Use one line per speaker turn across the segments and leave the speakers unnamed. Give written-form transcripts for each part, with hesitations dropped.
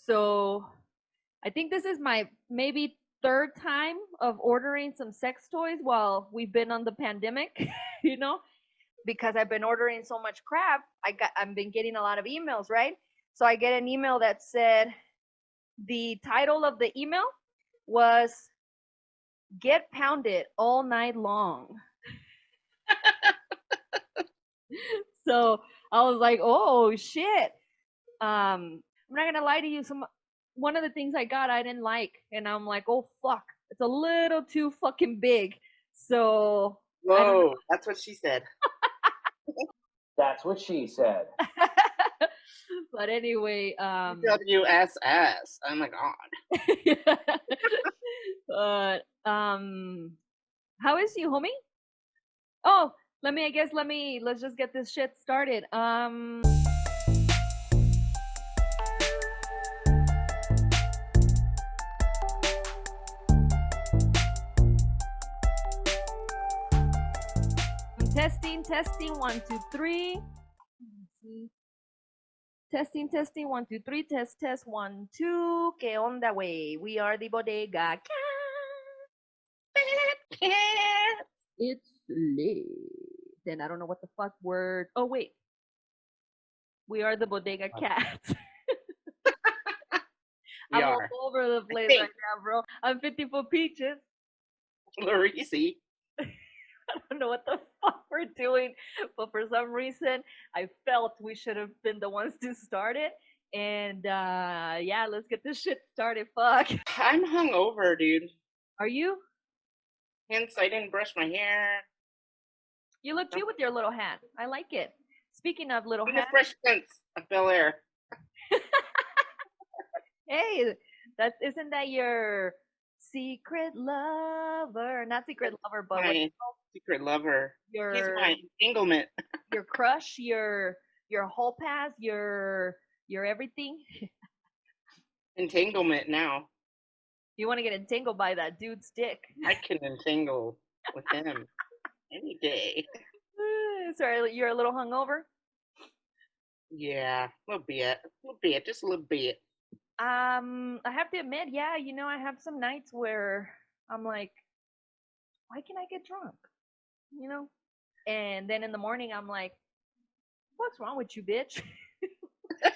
So I think this is my maybe third time of ordering some sex toys while we've been on the pandemic, you know, because I've been ordering so much crap. I've been getting a lot of emails, right? So I get an email that said the title of the email was "Get Pounded All Night Long." So I was like, "Oh shit." I'm not gonna lie to you. One of the things I got I didn't like, and I'm like, "Oh fuck, it's a little too fucking big." So I don't
Whoa, that's what she said.
That's what she said.
but anyway,
TWSS. Oh my god.
but how is you, homie? Oh, let's just get this shit started. Testing, 1, 2, 3. Testing, 1, 2, 3. Test, 1, 2. ¿Qué onda, way? We are the Bodega. It's late. Then I don't know what the fuck word. Oh wait, we are the Bodega Cats. I'm all over the place right now, bro. I'm 54 peaches.
Larisi.
I don't know what the fuck we're doing, but for some reason, I felt we should have been the ones to start it. And yeah, let's get this shit started. Fuck.
I'm hungover, dude.
Are you?
Hence, I didn't brush my hair.
You look cute with your little hat. I like it. Speaking of little hats,
Fresh Prince of Bel Air.
Hey, isn't that your secret lover? Not secret lover, but
My secret lover. He's my entanglement.
Your crush, your hall pass, your everything.
Entanglement now.
You want to get entangled by that dude's dick.
I can entangle with him any day.
Sorry, you're a little hungover?
Yeah, a little bit, just a little bit.
I have to admit, yeah, I have some nights where I'm like, why can't I get drunk? And then in the morning I'm like, what's wrong with you, bitch? I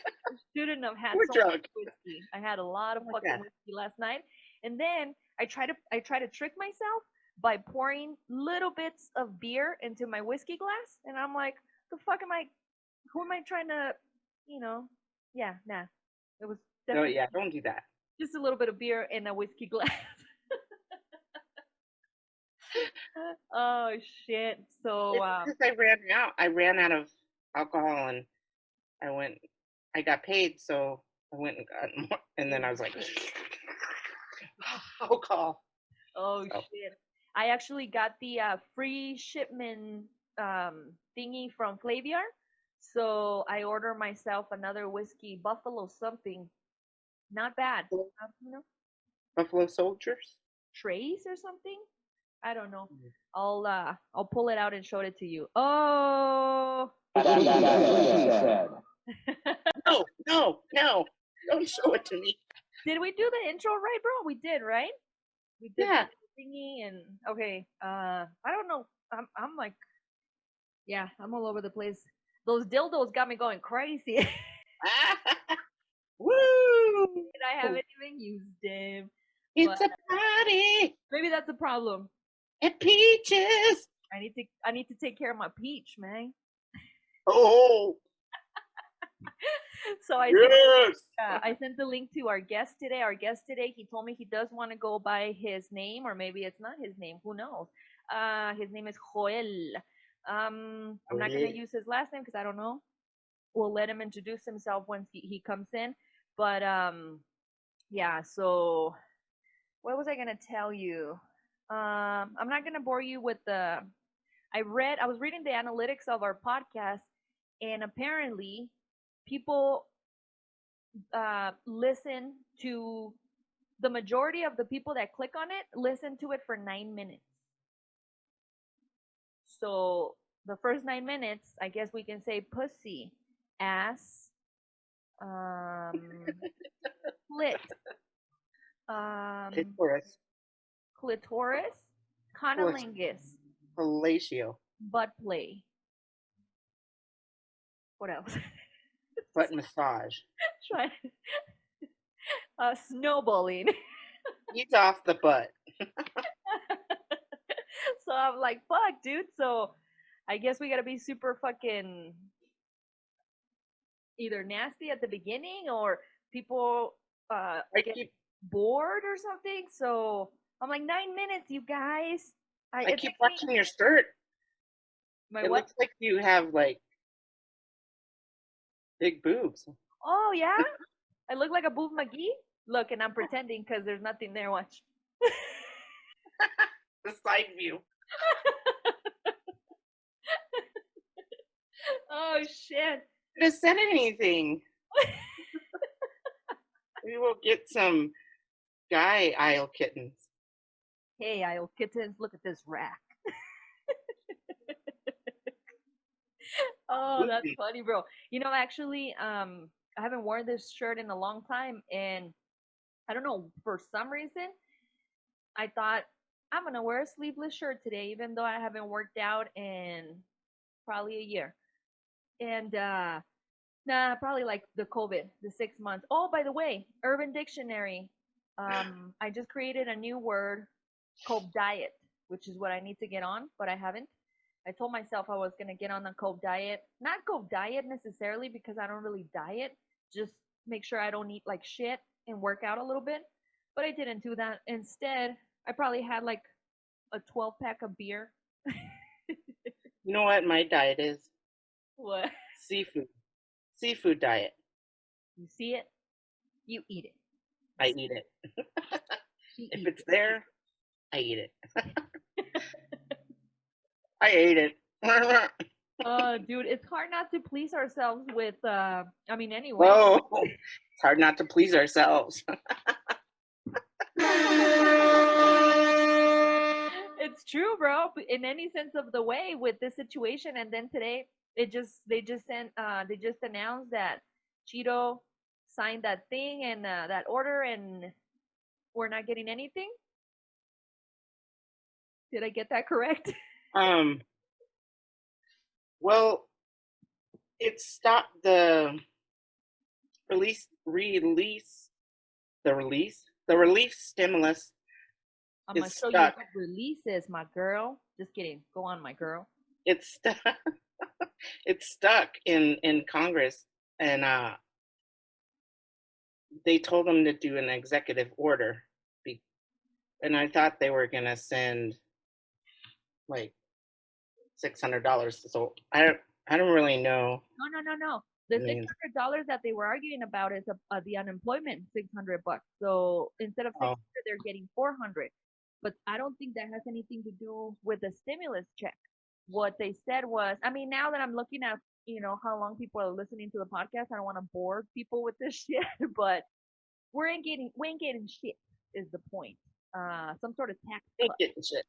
shouldn't have had so much whiskey. I had a lot of fucking whiskey last night, and then I try to trick myself by pouring little bits of beer into my whiskey glass, and I'm like, the fuck who am I trying to, yeah, nah. It was definitely
don't do that.
Just a little bit of beer in a whiskey glass. Oh shit. So
I ran out of alcohol, and I got paid, so I went and got more, and then I was like, alcohol.
Oh shit. I actually got the free shipment thingy from Flaviar. So I ordered myself another whiskey, Buffalo something. Not bad.
Buffalo Soldiers?
Trace or something? I don't know. I'll pull it out and show it to you. Oh.
No. Don't show it to me.
Did we do the intro right, bro? We did, right? We did
the
thingy and okay. I don't know. I'm like, yeah, I'm all over the place. Those dildos got me going crazy.
Woo!
And I haven't even used them.
It's a party.
Maybe that's a problem.
At Peaches.
I need to take care of my peach, man.
Oh.
So I sent the link to our guest today. Our guest today, he told me he does want to go by his name, or maybe it's not his name. Who knows? His name is Joel. I'm not gonna use his last name because I don't know. We'll let him introduce himself once he comes in. But yeah. So what was I gonna tell you? I'm not gonna bore you with the. I was reading the analytics of our podcast, and apparently people listen to the majority of the people that click on it listen to it for 9 minutes. So the first 9 minutes, I guess we can say pussy, ass, Clit.
Clitoris.
Clitoris. Conolingus.
Fellatio.
Butt play. What else?
Butt massage.
Try snowballing.
Ease off the butt.
So I'm like, fuck, dude. So I guess we gotta be super fucking either nasty at the beginning or people get bored or something. So I'm like, 9 minutes, you guys.
I keep watching your skirt.
My
it
what?
looks like you have like big boobs.
Oh yeah, I look like a boob McGee. Look, and I'm pretending because there's nothing there. Watch.
The side view.
Oh shit.
You haven't said anything. We will get some guy aisle kittens.
Hey, aisle kittens, look at this rack. Oh, that's funny, bro. You know, actually, I haven't worn this shirt in a long time, and I don't know, for some reason, I thought I'm gonna wear a sleeveless shirt today, even though I haven't worked out in probably a year. And nah, probably like the COVID, the 6 months. Oh, by the way, Urban Dictionary. I just created a new word called diet, which is what I need to get on, but I haven't. I told myself I was gonna get on the Coke diet. Not Coke diet necessarily because I don't really diet. Just make sure I don't eat like shit and work out a little bit. But I didn't do that. Instead, I probably had like a 12 pack of beer.
You know what my diet is?
What?
Seafood. Seafood diet.
You see it, you eat it.
I eat it. If it's there, I eat it. I ate it.
Dude, it's hard not to please ourselves with anyway.
Whoa. It's hard not to please ourselves.
It's true, bro. In any sense of the way with this situation, and then today they just announced that Cheeto signed that thing and that order, and we're not getting anything. Did I get that correct?
Well, it stopped the relief stimulus.
I'm gonna show you what release is, my girl. Just kidding. Go on, my girl.
It's stuck in Congress, and they told them to do an executive order, and I thought they were gonna send like $600. So I don't really know.
No. The $600 that they were arguing about is the unemployment, $600. So instead of 600, they're getting 400. But I don't think that has anything to do with the stimulus check. What they said was, I mean, now that I'm looking at, how long people are listening to the podcast, I don't want to bore people with this shit, but we ain't getting shit is the point. Some sort of tax cut.
Getting shit.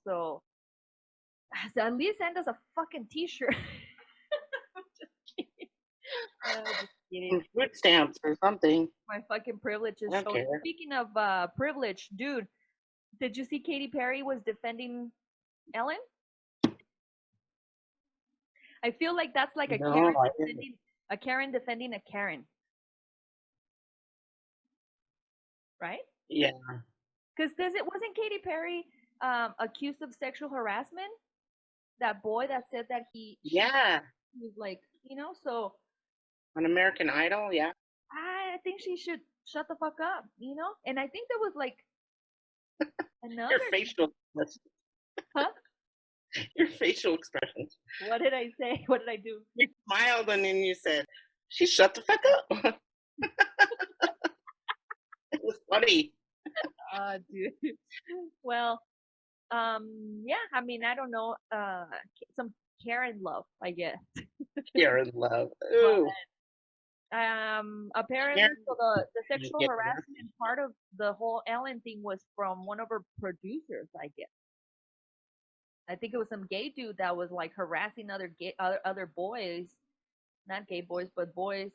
So at least send us a fucking t-shirt. Just kidding.
Food stamps or something.
My fucking privilege is showing. Speaking of privilege, dude, did you see Katy Perry was defending Ellen? I feel like that's like a Karen defending a Karen. Right?
Yeah.
Because wasn't Katy Perry accused of sexual harassment? That boy that said that he was like, so
on American Idol, yeah.
I think she should shut the fuck up, And I think there was like another
your facial expressions.
Huh?
Your facial expressions.
What did I say? What did I do?
You smiled and then you said, "She shut the fuck up." It was funny.
Dude. Well, yeah. I mean, I don't know. Some Karen love, I guess.
Karen love. Ooh.
But, apparently, so the sexual harassment part of the whole Ellen thing was from one of her producers, I guess. I think it was some gay dude that was like harassing other boys, Not gay boys, but boys.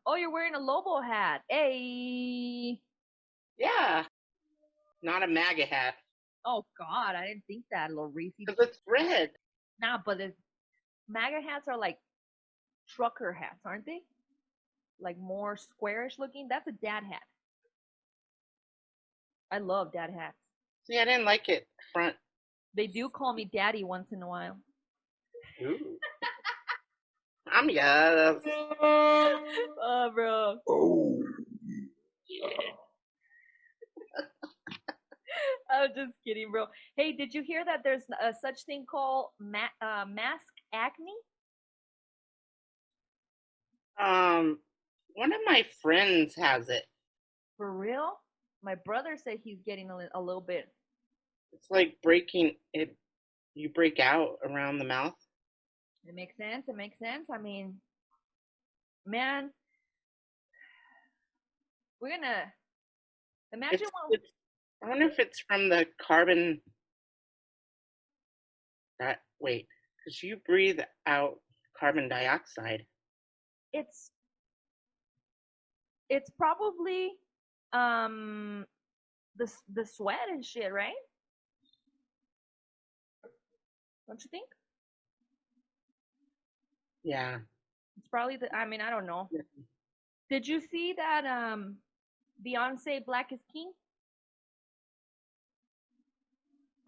Oh, you're wearing a Lobo hat. Hey.
Yeah, not a MAGA hat
Oh God, I didn't think that, Lorisi.
because it's red.
Nah, but the MAGA hats are like trucker hats, aren't they? Like more squarish looking. That's a dad hat. I love dad hats.
See, I didn't like it front.
They do call me daddy once in a while.
Ooh. I'm yes.
Oh, bro.
Oh.
I'm just kidding, bro. Hey, did you hear that there's a such thing called mask acne?
One of my friends has it.
For real? My brother said he's getting a little bit.
It's like breaking it. You break out around the mouth.
It makes sense. It makes sense. I mean, man, we're gonna imagine what.
I wonder if it's from the carbon. Wait, because you breathe out carbon dioxide.
It's probably the sweat and shit, right? Don't you think?
Yeah.
It's probably the. I mean, I don't know. Did you see that Beyonce Black is King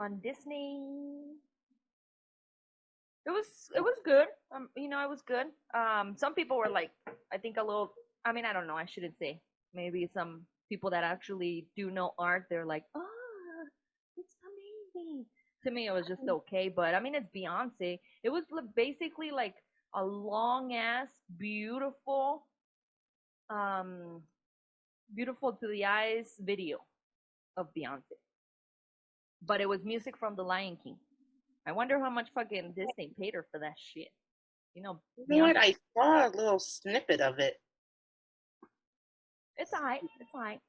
on Disney? It was good. You know, it was good. Some people were like, I think a little. I mean, I don't know. I shouldn't say. Maybe some people that actually do know art, they're like, oh, it's amazing. To me, it was just okay. But I mean, it's Beyonce. It was basically like a long ass, beautiful, beautiful to the eyes video of Beyonce. But it was music from The Lion King. I wonder how much fucking Disney paid her for that shit. You know,
You know what? I saw a little snippet of it
it's alright. It's alright.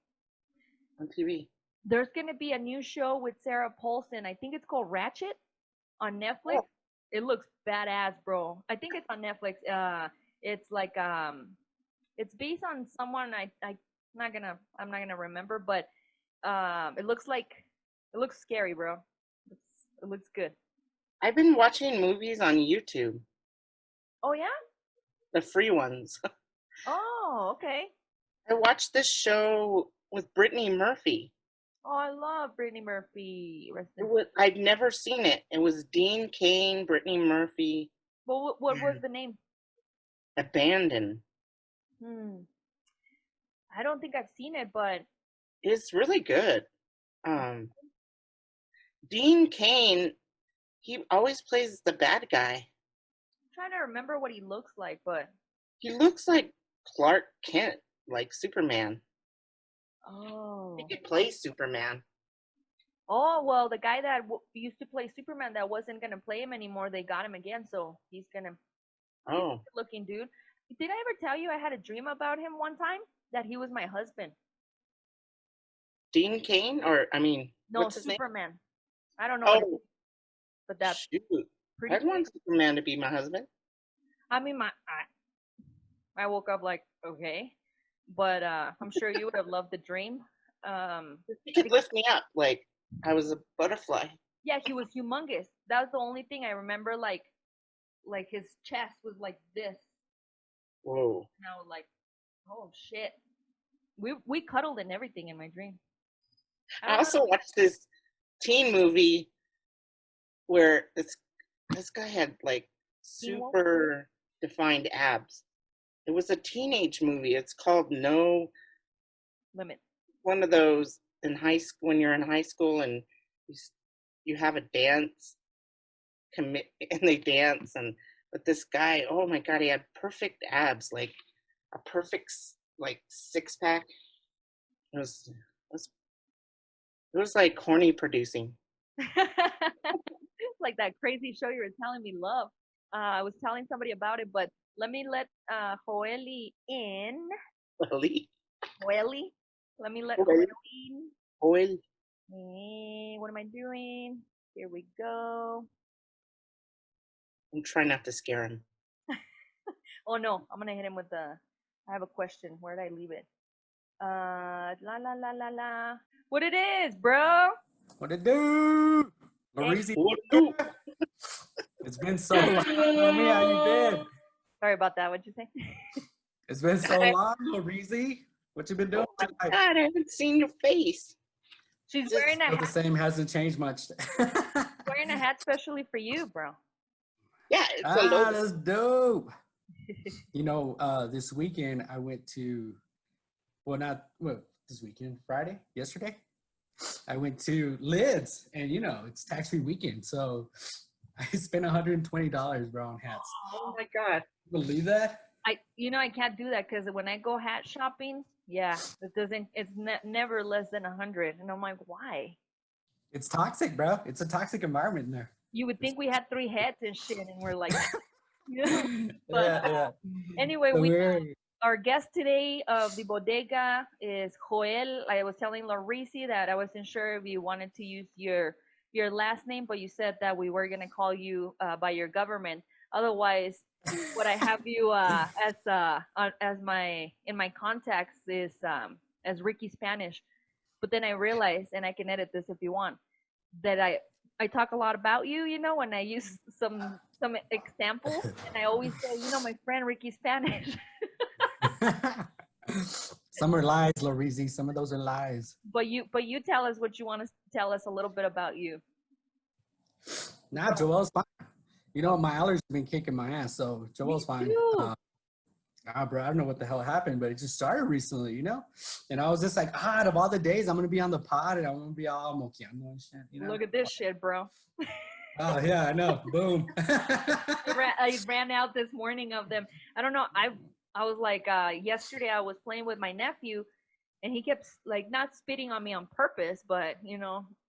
on TV.
There's gonna be a new show with Sarah Paulson. I think it's called Ratchet on Netflix.
Oh.
It looks badass, bro. I think it's on Netflix. It's like it's based on someone I'm not gonna remember, but it looks scary, bro. It looks good.
I've been watching movies on YouTube,
Oh yeah.
the free ones.
Oh, okay.
I watched this show with Brittany Murphy.
Oh, I love Brittany Murphy.
I'd never seen it. It was Dean Cain, Brittany Murphy.
Well, what was the name?
Abandoned.
I don't think I've seen it, but
It's really good. Dean Cain, he always plays the bad guy.
I'm trying to remember what he looks like, but
he looks like Clark Kent, like Superman.
Oh.
He could play Superman.
Oh, well, the guy that used to play Superman that wasn't going to play him anymore, they got him again, so he's going to...
Oh.
He's a good-looking dude. Did I ever tell you I had a dream about him one time? That he was my husband.
Dean Cain? Or, I mean...
No, Superman. I don't know.
Oh.
But that's
Shoot. I want Superman to be my husband.
I mean, I woke up like, okay. But I'm sure you would have loved the dream.
He could lift me up like I was a butterfly.
Yeah, he was humongous. That was the only thing I remember. Like his chest was like this.
Whoa.
And I was like, oh shit. We cuddled and everything in my dream.
I also watched this teen movie where this guy had like super defined abs. It was a teenage movie. It's called No
Limit.
One of those in high school, when you're in high school and you have a dance and they dance, and but this guy, oh my god, he had perfect abs, like a perfect like six pack. It was like horny producing.
Like that crazy show you were telling me, Love. I was telling somebody about it, but let me let Joeli in. Joeli? Let me let Joeli in.
Joel.
Hey, what am I doing? Here we go.
I'm trying not to scare him.
Oh no, I'm gonna hit him with the. I have a question. Where did I leave it? La la la la la. What it is, bro?
What it do?
Hey.
Marisi,
What do?
it's been so long. Tell me how you been.
Sorry about that. What'd you say?
It's been so long, Marisi. What you been doing?
Oh my God, I haven't seen your face.
She's wearing a
Still the
hat.
same, hasn't changed much.
Wearing a hat specially for you, bro.
Yeah, it's a logo.
That's dope. You know, this weekend I went to, this weekend, yesterday. I went to Lids, and you know, it's tax-free weekend, so I spent $120, bro, on hats.
Oh my God.
Believe that?
I can't do that because when I go hat shopping, yeah, it doesn't. It's never less than 100, and I'm like, why?
It's toxic, bro. It's a toxic environment in there.
You would think we had 3 heads and shit, and we're like, you know. But
Yeah.
anyway,
So
our guest today of the bodega is Joel. I was telling Larisi that I wasn't sure if you wanted to use your last name, but you said that we were gonna call you by your government. Otherwise, what I have you as my in my contacts is as Ricky Spanish. But then I realized, and I can edit this if you want, that I talk a lot about you, when I use some examples, and I always say, my friend Ricky Spanish.
Some are lies, Lorizi. Some of those are lies.
But you tell us what you want to tell us a little bit about you.
Nah, Joel's fine. You know, my allergies have been kicking my ass, so Joel's fine.
Too.
Bro, I don't know what the hell happened, but it just started recently, you know? And I was just like, out of all the days, I'm going to be on the pod and I'm going to be all moqueando and shit, you know?
Look at this shit, bro.
Oh, yeah, I know. Boom.
I ran out this morning of them. I don't know. I was like, yesterday I was playing with my nephew and he kept like not spitting on me on purpose, but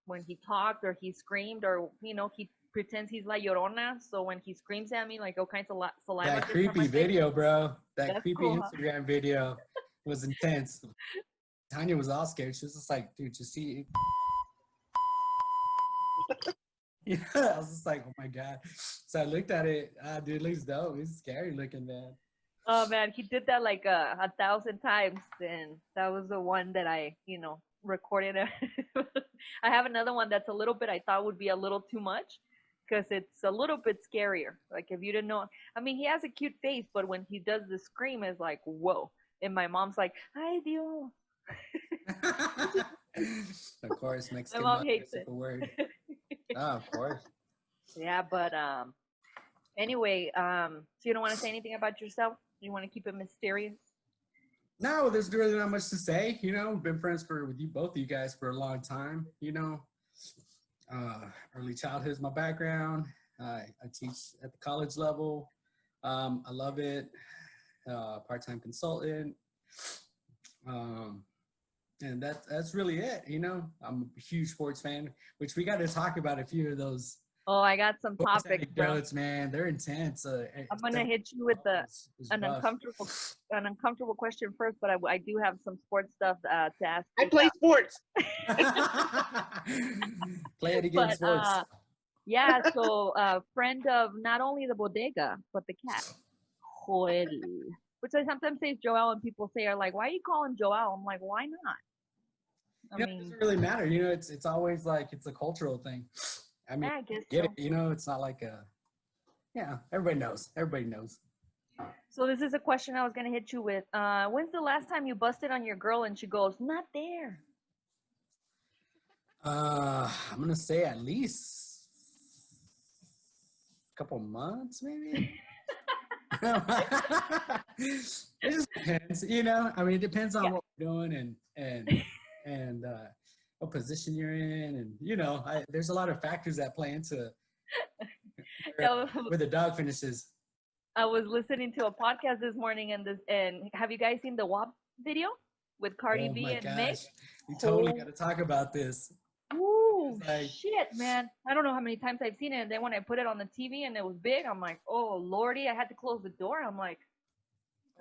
when he talked or he screamed or, he pretends he's La Llorona. So when he screams at me, like all kinds of saliva.
That creepy video, bro. That
That's
creepy
cool,
Instagram video was intense. Tanya was all scared. She was just like, dude, you see? Yeah, I was just like, oh my God. So I looked at it. Dude, it looks dope. It's scary looking, man.
Oh man, he did that like 1,000 times, and that was the one that I, recorded. I have another one that's a little bit, I thought would be a little too much, because it's a little bit scarier. Like if you didn't know, I mean, he has a cute face, but when he does the scream, it's like whoa. And my mom's like, "Ay Dios."
Of course, Mexican
My mom
mother
hates
is
it.
a word. Oh, of course.
Yeah, but anyway, so you don't want to say anything about yourself? You want to keep it mysterious?
No, there's really not much to say. You know, been friends with you, both of you guys, for a long time. You know, early childhood is my background. I teach at the college level. I love it. Part-time consultant. And that's really it. You know, I'm a huge sports fan, which we got to talk about a few of those.
Oh, I got some
Sports
topics, bro.
anecdotes, man. They're intense.
I'm gonna hit you with an uncomfortable question first, but I do have some sports stuff to ask.
I play sports.
Play it again,
But
sports.
yeah, so friend of not only the bodega but the cat, Joel, which I sometimes say is Joel, and people say are like, why are you calling Joel? I'm like, why not?
It doesn't really matter. You know, it's always like it's a cultural thing. I mean,
I guess
get
so.
it. You know, it's not like everybody knows. Everybody knows.
So this is a question I was gonna hit you with. When's the last time you busted on your girl and she goes, not there?
I'm gonna say at least a couple months, maybe. It just depends, you know. I mean, it depends on what we're doing and what position you're in, and you know, there's a lot of factors that play into where the dog finishes.
I was listening to a podcast this morning, and have you guys seen the WAP video with Cardi B and Meg?
We totally got to talk about this.
Ooh, shit, man. I don't know how many times I've seen it, and then when I put it on the TV and it was big, I'm like, oh, lordy, I had to close the door. I'm like,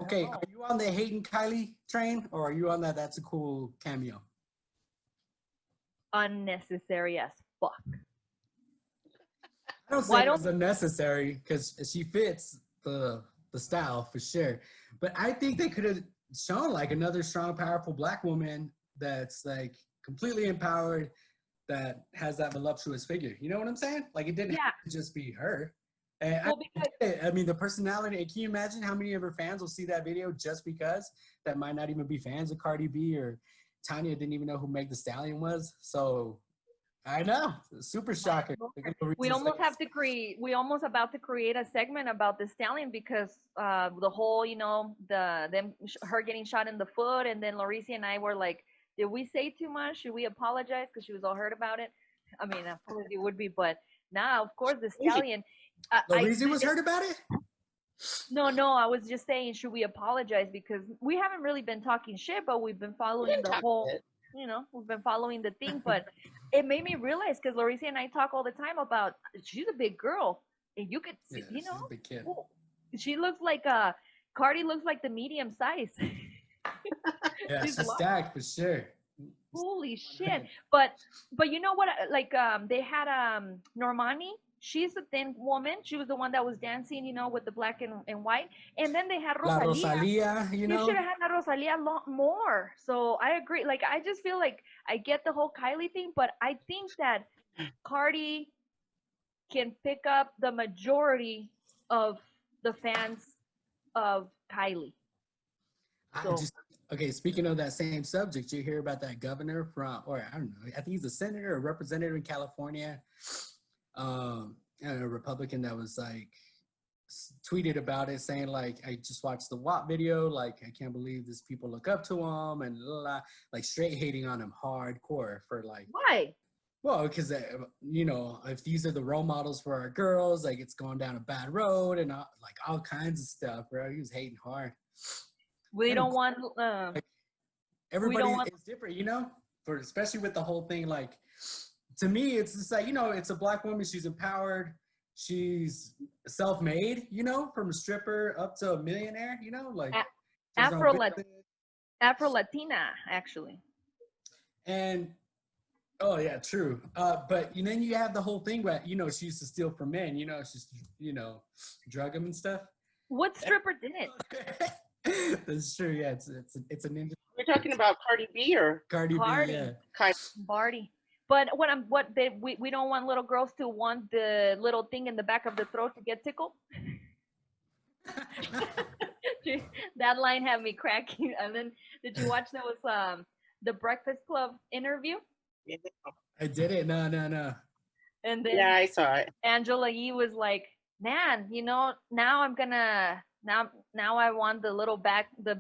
okay, are you on the Hayden Kylie train, or are you on that's a cool cameo?
Unnecessary as fuck.
I don't say it was unnecessary because she fits the the style for sure. But I think they could have shown like another strong, powerful black woman that's like completely empowered, that has that voluptuous figure. You know what I'm saying? Like it didn't
Yeah.
have to just be her. And
Well, because
I mean, the personality. Can you imagine how many of her fans will see that video just because that might not even be fans of Cardi B, or Tanya didn't even know who Meg Thee Stallion was? So I know, super shocker.
we almost have to create. We almost about to create a segment about the stallion because the whole, her getting shot in the foot, and then Lauricia and I were like, did we say too much? Should we apologize? Because she was all hurt about it. I mean, of course it would be, but now, of course, the stallion.
Lauricia was hurt about it.
No, I was just saying, should we apologize? Because we haven't really been talking shit, but we've been following the whole, we've been following the thing. But it made me realize, because Lauricia and I talk all the time about, she's a big girl. And you could see,
She's a big kid.
She looks like, Cardi looks like the medium size.
Yeah, she's stacked for sure.
Holy shit. But you know what? Like, they had Normani. She's a thin woman. She was the one that was dancing, with the black and white. And then they had Rosalia.
Rosalia,
You should have had Rosalia a lot more. So I agree. Like, I just feel like I get the whole Kylie thing, but I think that Cardi can pick up the majority of the fans of Kylie. So.
Okay, speaking of that same subject, you hear about that governor from, or I don't know, I think he's a senator or representative in California, a Republican that was like tweeted about it saying like, I just watched the WAP video, like I can't believe these people look up to him, and like straight hating on him hardcore for like.
Why?
Well, because if these are the role models for our girls, like it's going down a bad road and like all kinds of stuff, bro. He was hating hard.
We don't want.
Everybody is different, for especially with the whole thing. Like, to me, it's just like, it's a black woman. She's empowered. She's self-made, from a stripper up to a millionaire, like
Afro-Latina, actually.
And, oh yeah, true. But then you have the whole thing where, she used to steal from men, she's, drug them and stuff.
What stripper didn't?
That's true. Yeah, it's an industry.
We're talking about Cardi B or
Cardi B, yeah.
Cardi. But we don't want little girls to want the little thing in the back of the throat to get tickled. That line had me cracking. And then did you watch the Breakfast Club interview?
Yeah.
I did it. No.
And then
I saw it.
Angela Yee was like, man, now I'm gonna. Now I want the back, the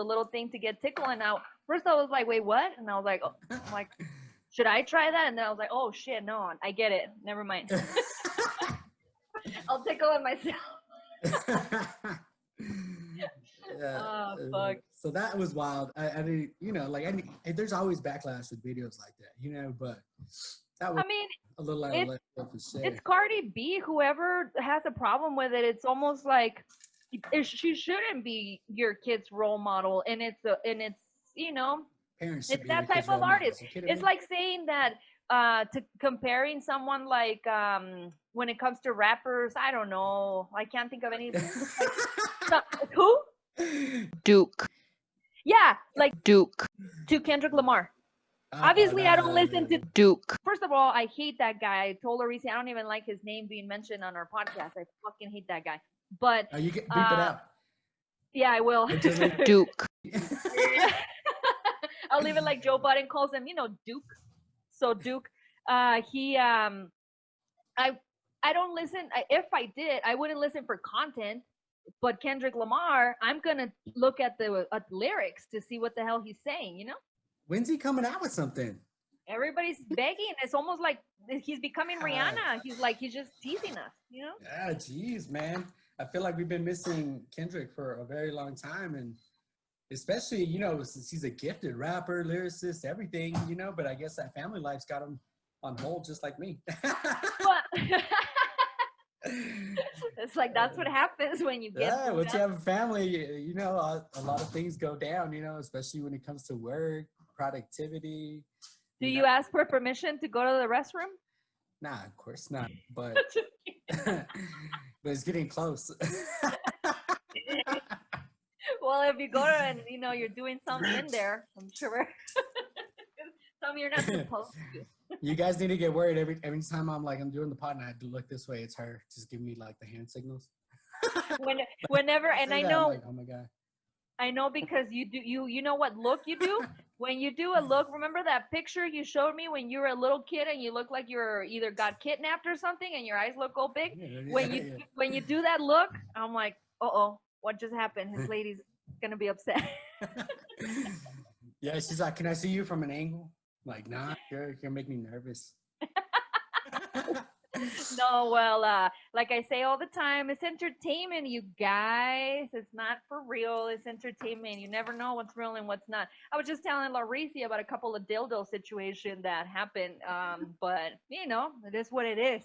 little thing to get tickled. And now, first I was like, wait, what? And I was like, should I try that? And then I was like, oh shit, no, I get it. Never mind. I'll tickle it myself. Fuck.
So that was wild. I mean, there's always backlash with videos like that, but that was a little out of left field for sure.
It's Cardi B. Whoever has a problem with it, it's almost like she shouldn't be your kid's role model, and it's
parents.
It's that type of artist. It's like saying that to comparing someone like when it comes to rappers, I don't know. I can't think of any. Who?
Duke.
Yeah, like
Duke.
To Kendrick Lamar. Obviously, I don't listen to
Duke.
First of all, I hate that guy. I told Larissa I don't even like his name being mentioned on our podcast. I fucking hate that guy. But
you can beep it out.
Yeah, I will.
Duke.
I'll leave it like Joe Budden calls him, Duke. So Duke, I don't listen. If I did, I wouldn't listen for content. But Kendrick Lamar, I'm gonna look at the lyrics to see what the hell he's saying.
When's he coming out with something?
Everybody's begging. It's almost like he's becoming Rihanna. He's just teasing us.
Yeah, geez, man. I feel like we've been missing Kendrick for a very long time, and especially, since he's a gifted rapper, lyricist, everything, but I guess that family life's got him on hold just like me.
It's like, that's what happens when you get
once you have a family, a lot of things go down, especially when it comes to work, productivity.
Do you ask for permission to go to the restroom?
Nah, of course not, but but it's getting close.
Well, if you go to and you're doing something in there, I'm sure something you're not supposed to.
You guys need to get worried every time I'm doing the pod and I do look this way. It's her. Just give me like the hand signals.
Whenever, and I know,
like, oh my god.
I know because you know what look you do when you do a look. Remember that picture you showed me when you were a little kid and you look like you're either got kidnapped or something and your eyes look all big. When you do that look, I'm like, oh, what just happened? His lady's gonna be upset.
Yeah, she's like, can I see you from an angle? Like, nah, you're making me nervous.
No, well, like I say all the time, it's entertainment, you guys. It's not for real. It's entertainment. You never know what's real and what's not. I was just telling Larissa about a couple of dildo situations that happened, but it is what it is.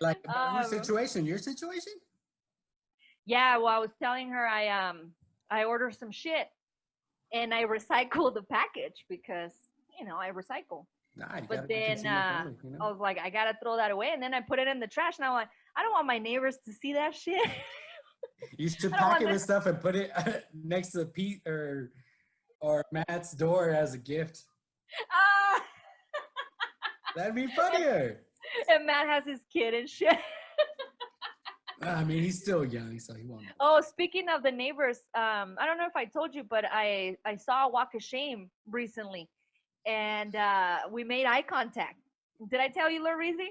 Like whose situation? Your situation?
Yeah, well, I was telling her I ordered some shit and I recycled the package because I recycle.
Nah,
but then I was like, I gotta throw that away, and then I put it in the trash. And I'm like, I don't want my neighbors to see that shit.
You should pack it with stuff and put it next to Pete or Matt's door as a gift. That'd be funnier.
And Matt has his kid and shit.
I mean, he's still young, so he won't know.
Oh, speaking of the neighbors, I don't know if I told you, but I saw a walk of shame recently. And we made eye contact. Did I tell you, Larisi?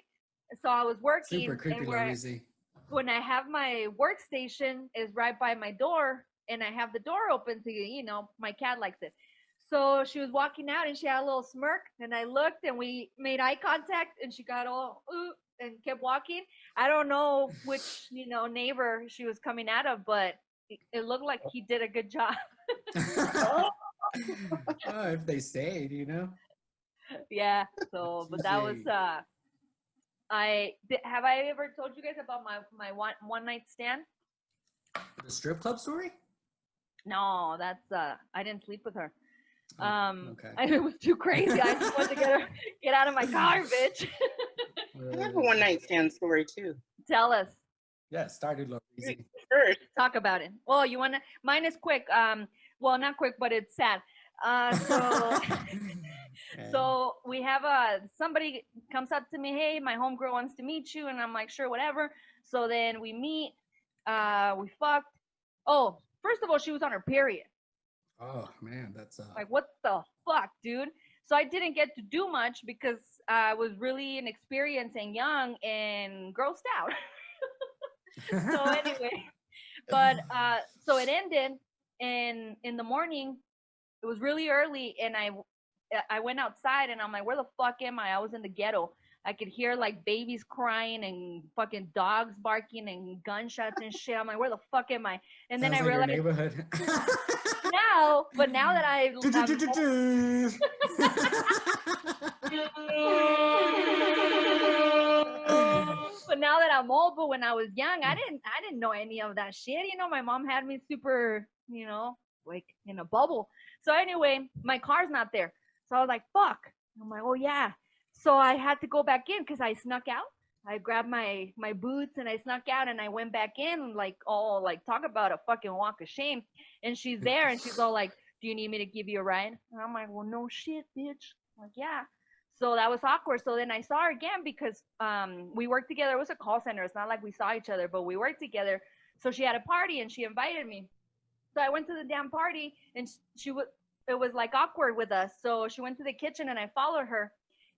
So I was working.
Super creepy, Larisi.
When I have my workstation is right by my door, and I have the door open to my cat likes it. So she was walking out, and she had a little smirk, and I looked, and we made eye contact, and she got all and kept walking. I don't know which neighbor she was coming out of, but it looked like he did a good job.
Oh, if they stayed,
Yeah. So, but that was have I ever told you guys about my one night stand?
The strip club story?
No, that's I didn't sleep with her.
Okay.
It was too crazy. I just wanted to get out of my car, bitch.
I have a one night stand story too.
Tell us.
Yeah, started Larisi.
First,
Talk about it. Well, you wanna? Mine is quick. Well, not quick, but it's sad. So we have somebody comes up to me, hey, my homegirl wants to meet you, and I'm like, sure, whatever. So then we meet, we fucked. Oh, first of all, she was on her period.
Oh man, that's
like, what the fuck, dude? So I didn't get to do much because I was really inexperienced and young and grossed out. So anyway, but so it ended, and in the morning, it was really early, and I went outside, and I'm like, where the fuck am I? I was in the ghetto. I could hear like babies crying and fucking dogs barking and gunshots and shit. I'm like, where the fuck am I? And then I realized
neighborhood.
now that but now that I'm old, but when I was young, I didn't know any of that shit. My mom had me super, like in a bubble. So anyway, my car's not there. So I was like, fuck. I'm like, oh yeah. So I had to go back in because I snuck out. I grabbed my boots and I snuck out, and I went back in, like, all like, talk about a fucking walk of shame. And she's there, and she's all like, do you need me to give you a ride? And I'm like, well, no shit, bitch. I'm like, yeah. So that was awkward. So then I saw her again because we worked together. It was a call center. It's not like we saw each other, but we worked together. So she had a party and she invited me. So I went to the damn party, and it was like awkward with us. So she went to the kitchen and I followed her.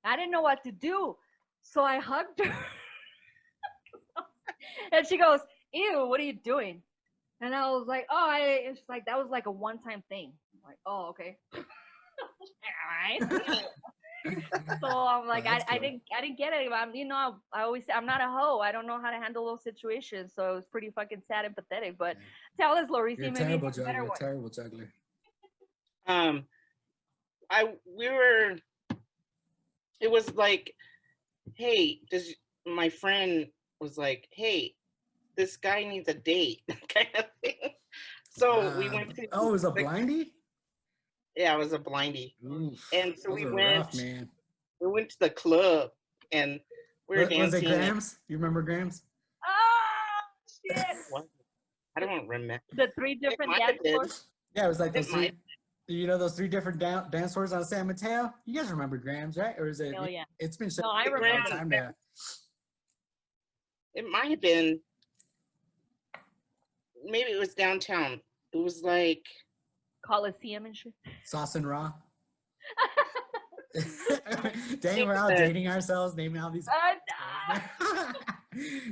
I didn't know what to do. So I hugged her. And she goes, ew, what are you doing? And I was like, oh, it's like, that was like a one-time thing. I'm like, oh, okay. All right. So I'm like, I didn't get it. I always say I'm not a hoe. I don't know how to handle those situations. So it was pretty fucking sad and pathetic. But tell us, Larissa,
You're a
maybe
terrible
it's a better
juggler.
one.
Terrible juggler.
It was like, hey, my friend was like, hey, this guy needs a date, kind of thing. So we went to.
Oh, it was a blindy?
Yeah, it was a blindy.
Oof,
and so we went.
Rough, man.
We went to the club and we were dancing.
Was it Grams? You remember Grams?
Oh shit!
What? I don't remember.
The 3
It
different
might
dance
have been.
floors.
Yeah, it was like
It
those
might.
those 3 different dance floors on San Mateo. You guys remember Grams, right? Or is it?
Oh yeah.
It's been shut
No, I
down for a long
remember.
time now.
It might have been. Maybe it was downtown. It was like
Coliseum and shit.
Sauce and Raw. Dang, we're all dating ourselves, naming all these.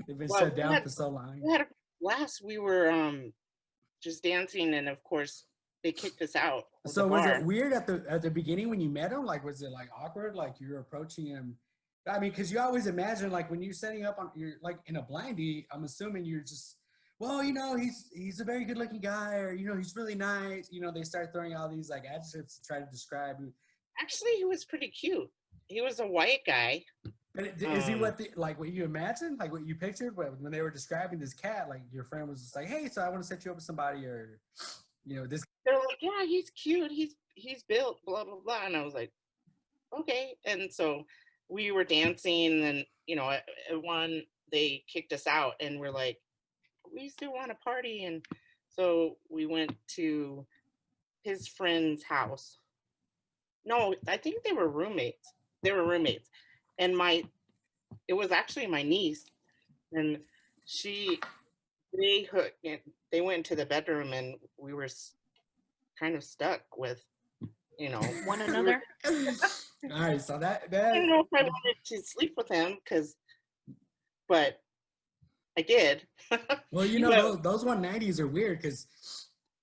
They've been shut down for so long.
We had a blast. We were just dancing, and of course they kicked us out of
So
the
was
bar.
it weird at the beginning when you met him? Like, was it like awkward? Like you were approaching him? I mean, because you always imagine like when you're setting up on you're like in a blindy. I'm assuming you're just, well, you know, he's a very good looking guy, or you know, he's really nice. You know, they start throwing all these like adjectives to try to describe who.
Actually, he was pretty cute. He was a white guy.
But is he what what you imagined, like what you pictured when they were describing this cat? Like your friend was just like, hey, so I want to set you up with somebody, or you know, this.
They're like, yeah, he's cute. He's built, blah blah blah. And I was like, okay. And so we were dancing, and you know, at one they kicked us out, and we're like, we still want to party, and so we went to his friend's house. No, I think they were roommates. They were roommates, and it was actually my niece, and they went into the bedroom, and we were kind of stuck with, you know,
One another.
All right, so that
I don't know if I wanted to sleep with him, but I did.
well, you know, those 190s are weird because,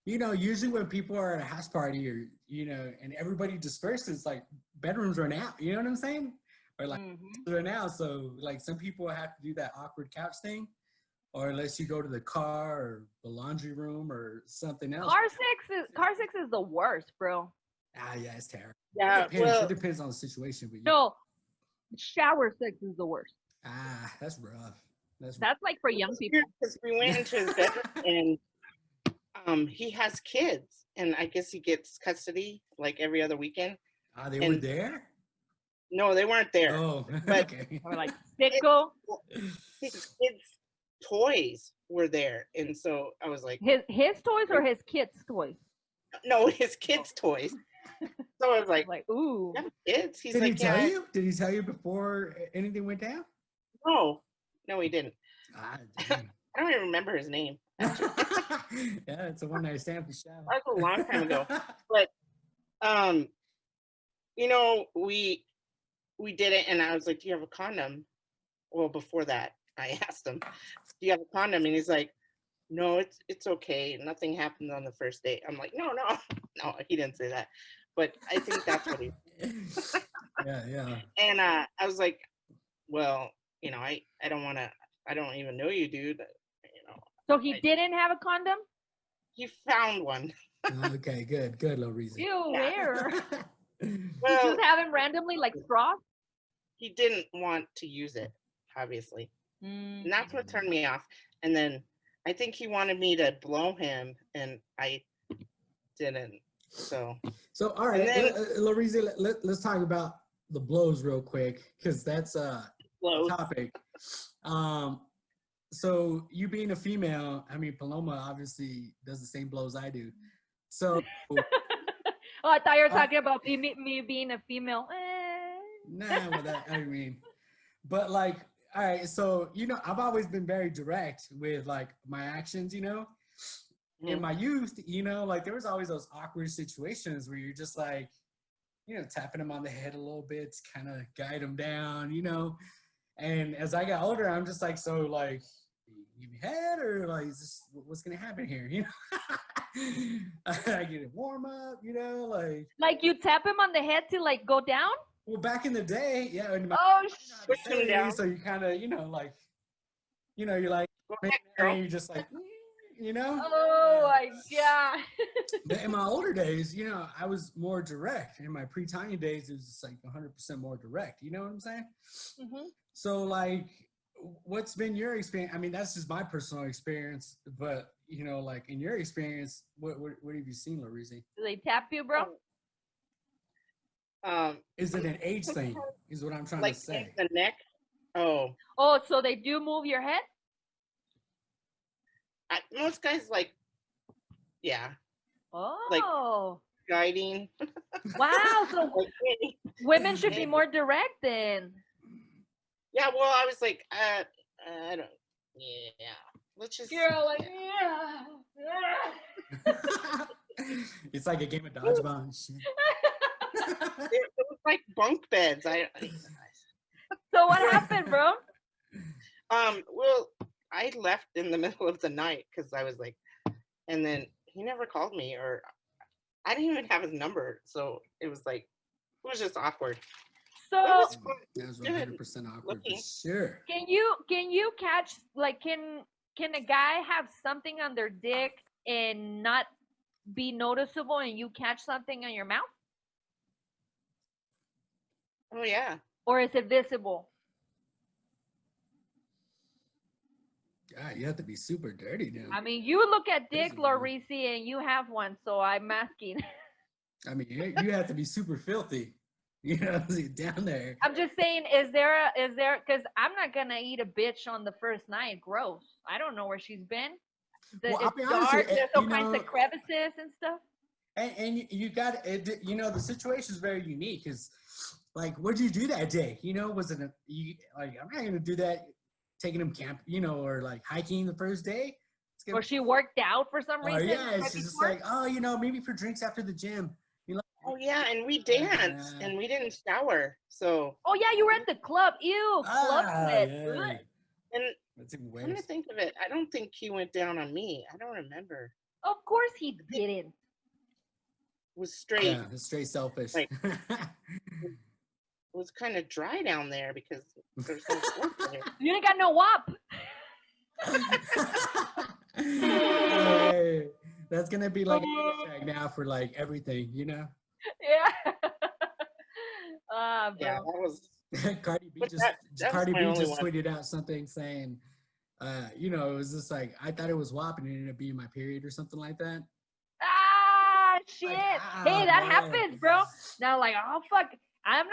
you know, usually when people are at a house party or, you know, and everybody disperses, like bedrooms run out, you know what I'm saying? Or like run out. So like some people have to do that awkward couch thing, or unless you go to the car or the laundry room or something else.
Car 6 is the worst, bro.
Ah, yeah, it's terrible.
Yeah,
it depends on the situation. But
No, shower 6 is the worst.
Ah, that's rough.
That's like for young people.
Because we went into his bedroom, and he has kids, and I guess he gets custody like every other weekend.
Ah, they were there?
No, they weren't there.
Oh,
but
okay.
Or like sicko.
His kids' toys were there, and so I was like,
his toys or his kids' toys?
No, his kids' toys. So I was like,
ooh,
you have kids? He's
Did
like,
he tell you? Did he tell you before anything went down?
No, he didn't.
Ah,
I don't even remember his name.
yeah, it's a one-night stand for sure.
That was a long time ago. But you know, we did it, and I was like, do you have a condom? Well, before that, I asked him, do you have a condom? And he's like, no, it's okay. Nothing happened on the first date. I'm like, no, he didn't say that. But I think that's what he
Yeah.
And I was like, well, you know, I don't even know you, dude. You know.
So he didn't have a condom?
He found one.
Okay, good, little reason.
Ew, where?
Well,
you just have him randomly like straws?
He didn't want to use it, obviously. And that's what turned me off. And then I think he wanted me to blow him, and I didn't. So
all right, Larizi, let's talk about the blows real quick, because that's a topic. So you being a female, I mean, Paloma obviously does the same blows I do. So
oh, I thought you were talking about me being a female.
Nah, well, that, I mean, but like, all right, so, you know, I've always been very direct with like my actions, you know. In my youth, you know, like there was always those awkward situations where you're just like, you know, tapping them on the head a little bit to kind of guide them down, you know. And as I got older, I'm just like, so like, give me head, or like, is this, what's gonna happen here, you know? I get it warm up, you know, like
you tap him on the head to like go down.
Well, back in the day, yeah.
push him down.
So you kind of, you know, like, you know, you're like, and you're just like, you know.
Oh my god.
But in my older days, you know, I was more direct. In my pre-Tanya days, it was just like 100% more direct. You know what I'm saying? So, like, what's been your experience? I mean, that's just my personal experience. But you know, like in your experience, what have you seen, Larizi?
Do they tap you, bro?
Is it an age thing? Is what I'm trying to say.
The neck.
Oh, so they do move your head?
most guys like, yeah,
Oh,
guiding.
wow. So
Like, hey,
women should be
hey.
more direct then.
Yeah, well, I was like, I don't, yeah, let's just.
You're like,
yeah.
yeah.
It's like a game of dodgeball and shit.
It was like bunk beds.
So what happened, bro?
Well, I left in the middle of the night because I was like, and then he never called me, or I didn't even have his number, so it was like, it was just awkward. But it
So
was fun.
That was
Good
100% awkward for
looking.
sure.
can you catch, like, can a guy have something on their dick and not be noticeable, and you catch something on your mouth,
Oh yeah.
or is it visible?
God, you have to be super dirty now.
I mean, you look at Dick
Visible.
Lorisi and you have one, so I'm asking.
I mean, you have to be super filthy. You know, down there.
I'm just saying, is there, because I'm not gonna eat a bitch on the first night. Gross. I don't know where she's been.
Well, I'll
It's
be honest
dark.
with you,
There's all
you
kinds
know,
of crevices and stuff.
and you got it. You know, the situation is very unique. Because, like, what did you do that day? You know, was it like I'm not gonna do that, taking him camp, you know, or like hiking the first day. It's gonna,
Or she worked out for some
or
reason.
yeah,
right
it's just
before.
like, oh, you know, maybe for drinks after the gym. You know,
Oh yeah, and we danced and we didn't shower, so.
Oh yeah, you were at the club. Ew, club sweat.
yeah.
Ugh.
And
That's even
come to
worse.
think of it, I don't think he went down on me. I don't remember.
Of course he didn't.
It was straight.
Yeah, it's straight selfish.
Like- It was kind of dry down there because there's no sports there.
You ain't got no WAP.
Hey, that's gonna be like a hashtag now for like everything, you know.
Yeah. Ah, bro.
Yeah, that was.
Cardi B
But
just
that was
Cardi
my
B
only
just
one.
tweeted out something saying, you know, it was just like I thought it was WAP and it ended up being my period or something like that.
Ah, shit.
Like,
Hey, that
man.
happens, bro. Now, like, oh fuck, I'm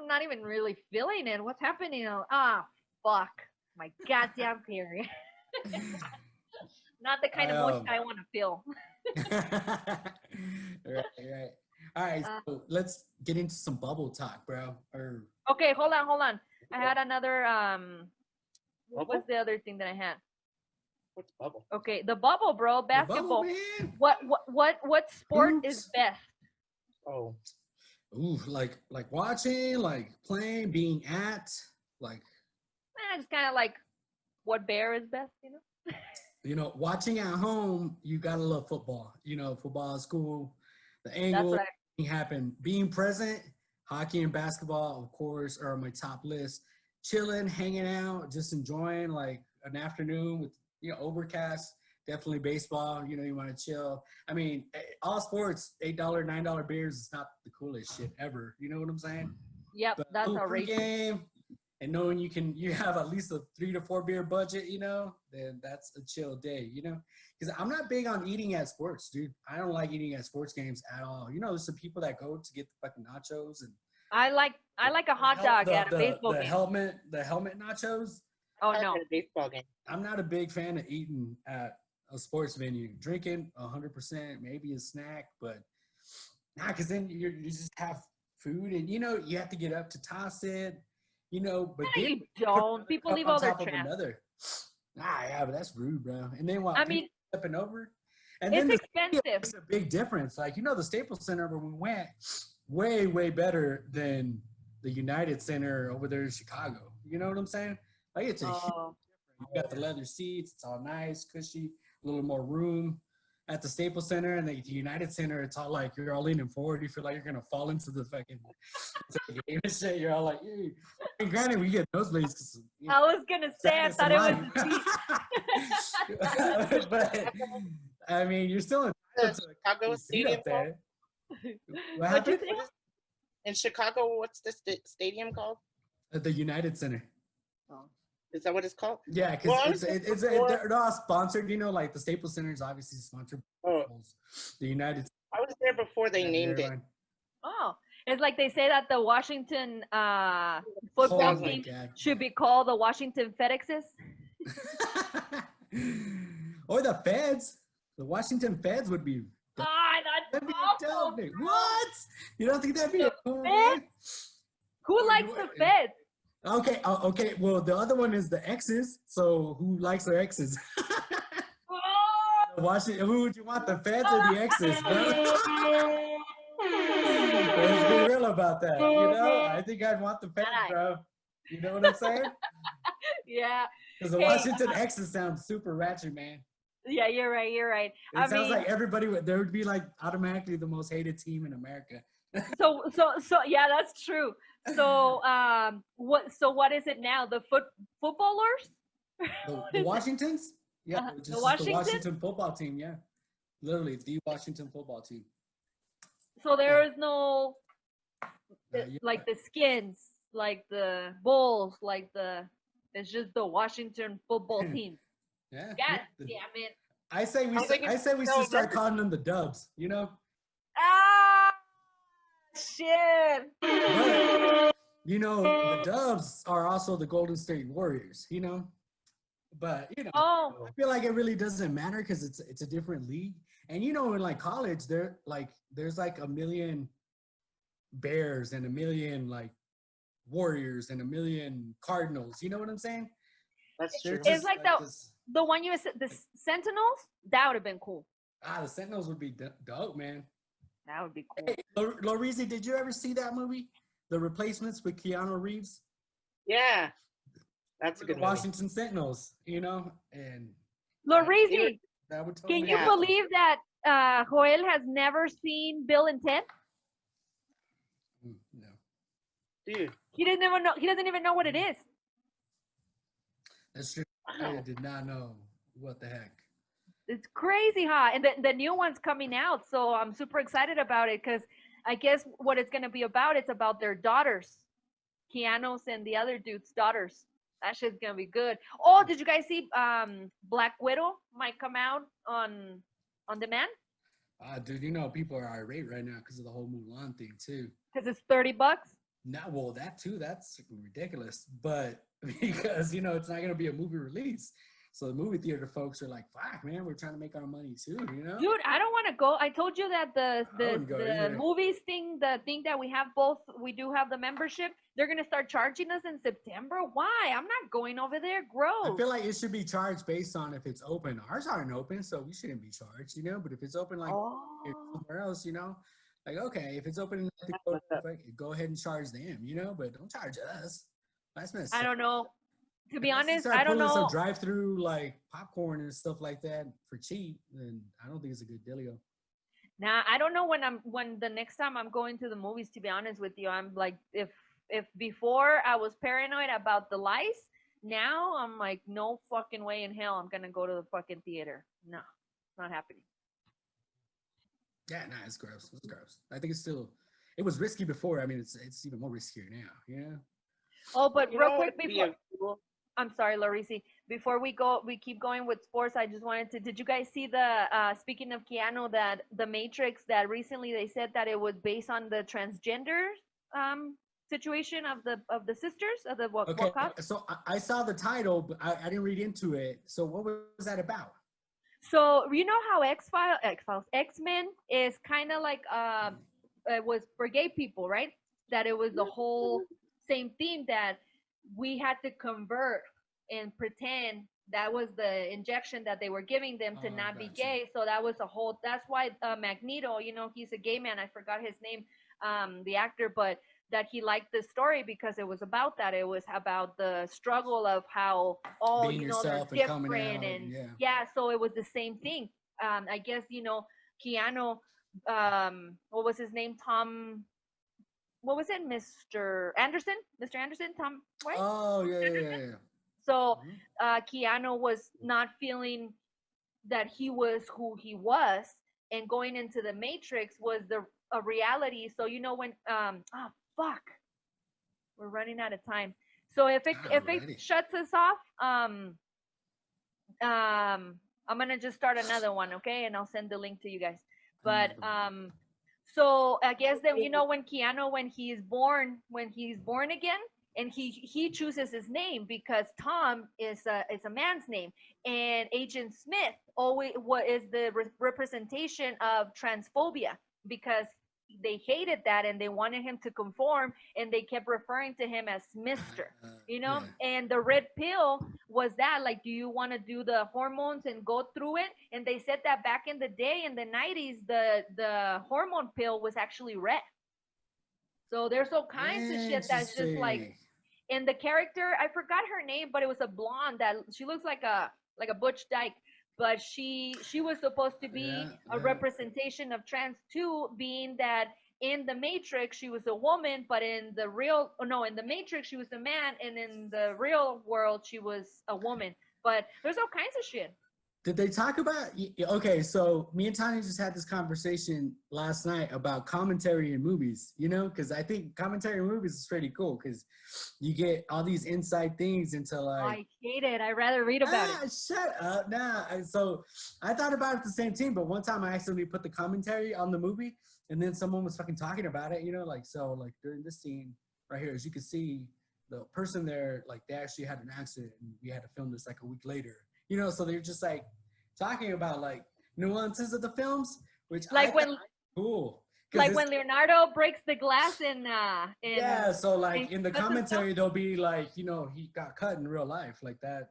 not even really feeling it. What's happening? Ah, fuck, my goddamn period. Not the kind of motion I want to feel.
right. All right, so let's get into some bubble talk, bro. Or
Okay, hold on. I had another what was
Bubble?
the other thing that I had?
What's bubble?
Okay, the bubble, bro,
the
basketball.
bubble, man.
What sport is
Hoops.
best?
Oh,
Ooh, like watching, like playing, being at, like
Just kind of like what bear is best, you know?
you know, watching at home. You gotta love football. You know, football is cool. The
That's
angle
what
happen. Being present, hockey and basketball, of course, are on my top list. Chilling, hanging out, just enjoying like an afternoon with, you know, overcast. Definitely baseball. You know, you want to chill. I mean, all sports, $8, $9 beers is not the coolest shit ever. You know what I'm saying?
Yep,
But
that's
little
outrageous.
pregame and knowing you have at least a 3 to 4 beer budget, you know, then that's a chill day, you know. Because I'm not big on eating at sports, dude. I don't like eating at sports games at all. You know, there's some people that go to get the fucking nachos and
I like a hot dog at a baseball
the
game.
helmet nachos.
Oh
I
no.
had a baseball game.
I'm not a big fan of eating at a sports venue. Drinking 100%, maybe a snack, but nah, because then you just have food and you know you have to get up to toss it, you know. But
Yeah,
beer,
you
put
don't.
another
People
cup
leave
on
all their
top of
trash.
another. Nah, yeah, but that's rude, bro. And then while
I
people
mean,
stepping over, and
it's
then the
expensive.
makes a big difference. Like, you know, the Staples Center where we went, way better than the United Center over there in Chicago. You know what I'm saying? Like, it's a huge
Oh,
difference. You got the leather seats. It's all nice, cushy, a little more room. At the Staples Center and the United Center, it's all like you're all leaning forward. You feel like you're gonna fall into the fucking game and shit. You're all like, ew. And granted, we get nosebleeds because you know,
I was gonna say I
sadness
thought
in
it was
life. But I mean, you're still
The
entitled to
Chicago
a seat
Stadium.
up there. What
What'd you
happened?
say?
In Chicago, what's the stadium called?
At the United Center.
Is that what it's called?
Yeah, because
Well, I was there before.
they're all sponsored. You know, like the Staples Center is obviously sponsored.
Oh.
The United.
I was there before they named it.
Airline.
Oh, it's like they say that the Washington
Oh
football
my
team
God.
should be called the Washington FedExes.
Or the feds. The Washington feds would be.
That's
That'd be
awful.
dope. What? You don't think that'd be
The
cool,
feds?
man?
Who
Or
likes
you-
the feds?
Okay, okay. Well, the other one is the exes. So who likes their exes?
Oh,
Washington. Who would you want, the feds or the exes, bro? Let's be real about that. You know, I think I'd want the feds,
Alright.
bro. You know what I'm saying?
yeah.
Because the
Hey,
Washington exes sound super ratchet, man.
Yeah, you're right. You're right.
It sounds like everybody would. There would be like automatically the most hated team in America.
so yeah, that's true. So what is it now? The footballers?
The Washingtons? Yeah,
Uh-huh.
just
The
the
Washington?
Washington football team. Yeah, literally the Washington football team.
So there is no
Yeah.
like the Skins, like the Bulls, like the it's just the Washington football team.
Yeah.
God damn it.
I say we.
I think
I
it's
say we
so
should start
different.
calling them the Dubs. You know.
Ah shit.
But you know, the Dubs are also the Golden State Warriors. You know. But you know,
Oh,
I feel like it really doesn't matter because it's a different league. And you know, in like college, there's like a million Bears and a million like Warriors and a million Cardinals. You know what I'm saying?
That's
They're
true.
It's like
this,
the one you said, the Sentinels. That would have been cool.
the Sentinels would be dope, man.
That would be cool.
Hey, Lorisi, did you ever see that movie, The Replacements with Keanu Reeves?
Yeah, that's a
The
good movie.
Washington Sentinels, you know, and
Lorisi,
that would totally
can you
happen.
believe that Joel has never seen Bill and Ted?
No.
Dude,
He doesn't even know. He doesn't even know what it is.
That's true. I did not know what the heck.
It's crazy, huh? And the new one's coming out, so I'm super excited about it because I guess what it's gonna be about, it's about their daughters, Keanu's and the other dude's daughters. That shit's gonna be good. Oh, did you guys see Black Widow might come out on demand?
Dude, you know people are irate right now because of the whole Mulan thing too.
Because it's $30.
Not well, that too. That's ridiculous. But because you know it's not gonna be a movie release, so the movie theater folks are like, "Fuck, man, we're trying to make our money too." You know,
Dude, I don't want to go. I told you that
I wouldn't go
the
either.
movies thing, the thing that we have both, we do have the membership. They're gonna start charging us in September. Why? I'm not going over there.
I
Gross.
feel like it should be charged based on if it's open. Ours aren't open, so we shouldn't be charged, you know. But if it's open like somewhere else, you know, like okay, if it's open, go ahead and charge them, you know. But don't charge us. That's messed
I
up.
don't know. To be
Unless you
honest,
start
I don't
pulling some
know.
drive-through like popcorn and stuff like that for cheap, then I don't think it's a good dealio.
Nah, I don't know when the next time I'm going to the movies. To be honest with you, I'm like, if before I was paranoid about the lice, now I'm like, no fucking way in hell I'm gonna go to the fucking theater. No, it's not happening.
Yeah, nah, it's gross. It's gross. I think it's still. It was risky before. I mean, it's even more riskier now. Yeah.
Oh, but
you
real
know
quick
what would be
before.
a cool-
I'm sorry, Larisi. Before we keep going with sports, I just wanted to. Did you guys see the? Speaking of Keanu, that the Matrix that recently they said that it was based on the transgender situation of the sisters of the
Okay.
Wakats?
So I saw the title, but I didn't read into it. So what was that about?
So you know how X-Men is kind of like it was for gay people, right? That it was the whole same theme that we had to convert and pretend that was the injection that they were giving them to not be
Gotcha.
gay. So that was a whole. That's why Magneto, you know, he's a gay man. I forgot his name, the actor, but that he liked this story because it was about that. It was about the struggle of how
Being
you know
yourself
they're
and coming
different
out,
and
yeah.
yeah. So it was the same thing. I guess you know Keanu. What was his name? Tom. What was it, Mr. Anderson? Mr. Anderson, Tom, right?
Oh yeah.
So
Mhm.
Keanu was not feeling that he was who he was, and going into the Matrix was a reality. So you know when fuck, we're running out of time. So if it
Alrighty.
shuts us off, I'm gonna just start another one, okay? And I'll send the link to you guys. But so I guess that you know when Keanu when he's born again, and he chooses his name because Tom is a man's name, and Agent Smith always what is the representation of transphobia because they hated that and they wanted him to conform and they kept referring to him as Mr.
Yeah.
And the red pill was that like, do you want to do the hormones and go through it? And they said that back in the day in the 90s, the hormone pill was actually red. So there's all kinds of shit that's just like, and the character, I forgot her name, but it was a blonde that she looks like a Butch Dyke, but she was supposed to be a representation of trans too, being that in the Matrix she was a woman, but in the in the Matrix she was a man, and in the real world she was a woman. But there's all kinds of shit.
Did they talk about, okay, so me and Tanya just had this conversation last night about commentary in movies, you know, because I think commentary in movies is pretty cool because you get all these inside things into like.
I hate it. I'd rather read about it.
Shut up. Nah. So I thought about it the same thing, but one time I accidentally put the commentary on the movie and then someone was fucking talking about it, you know, like, so like during this scene right here, as you can see, the person there, like they actually had an accident and we had to film this like a week later. You know, so they're just like talking about like nuances of the films, which
like when
cool.
Like when Leonardo breaks the glass in
yeah, so like in the commentary they'll be like, you know, he got cut in real life, like that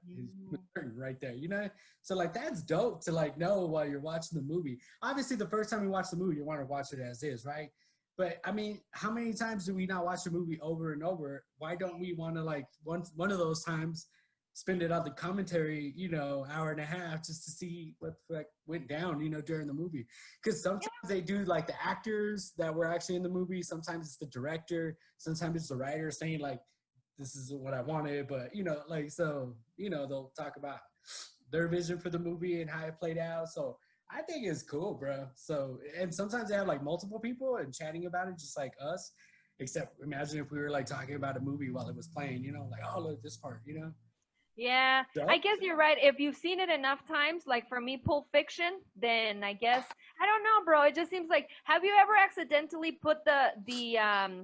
is right there, you know. So like that's dope to like know while you're watching the movie. Obviously, the first time you watch the movie, you want to watch it as is, right? But I mean, how many times do we not watch the movie over and over? Why don't we want to like one of those times spend it on the commentary, you know, hour and a half just to see what went down, you know, during the movie? Because sometimes they do like the actors that were actually in the movie. Sometimes it's the director. Sometimes it's the writer saying like, this is what I wanted. But, you know, like, so, you know, they'll talk about their vision for the movie and how it played out. So I think it's cool, bro. So, and sometimes they have like multiple people and chatting about it, just like us. Except imagine if we were like talking about a movie while it was playing, you know, like, oh, look, this part, you know?
Yeah, I guess you're right. If you've seen it enough times, like for me, Pulp Fiction, then I guess, I don't know, bro. It just seems like, have you ever accidentally put the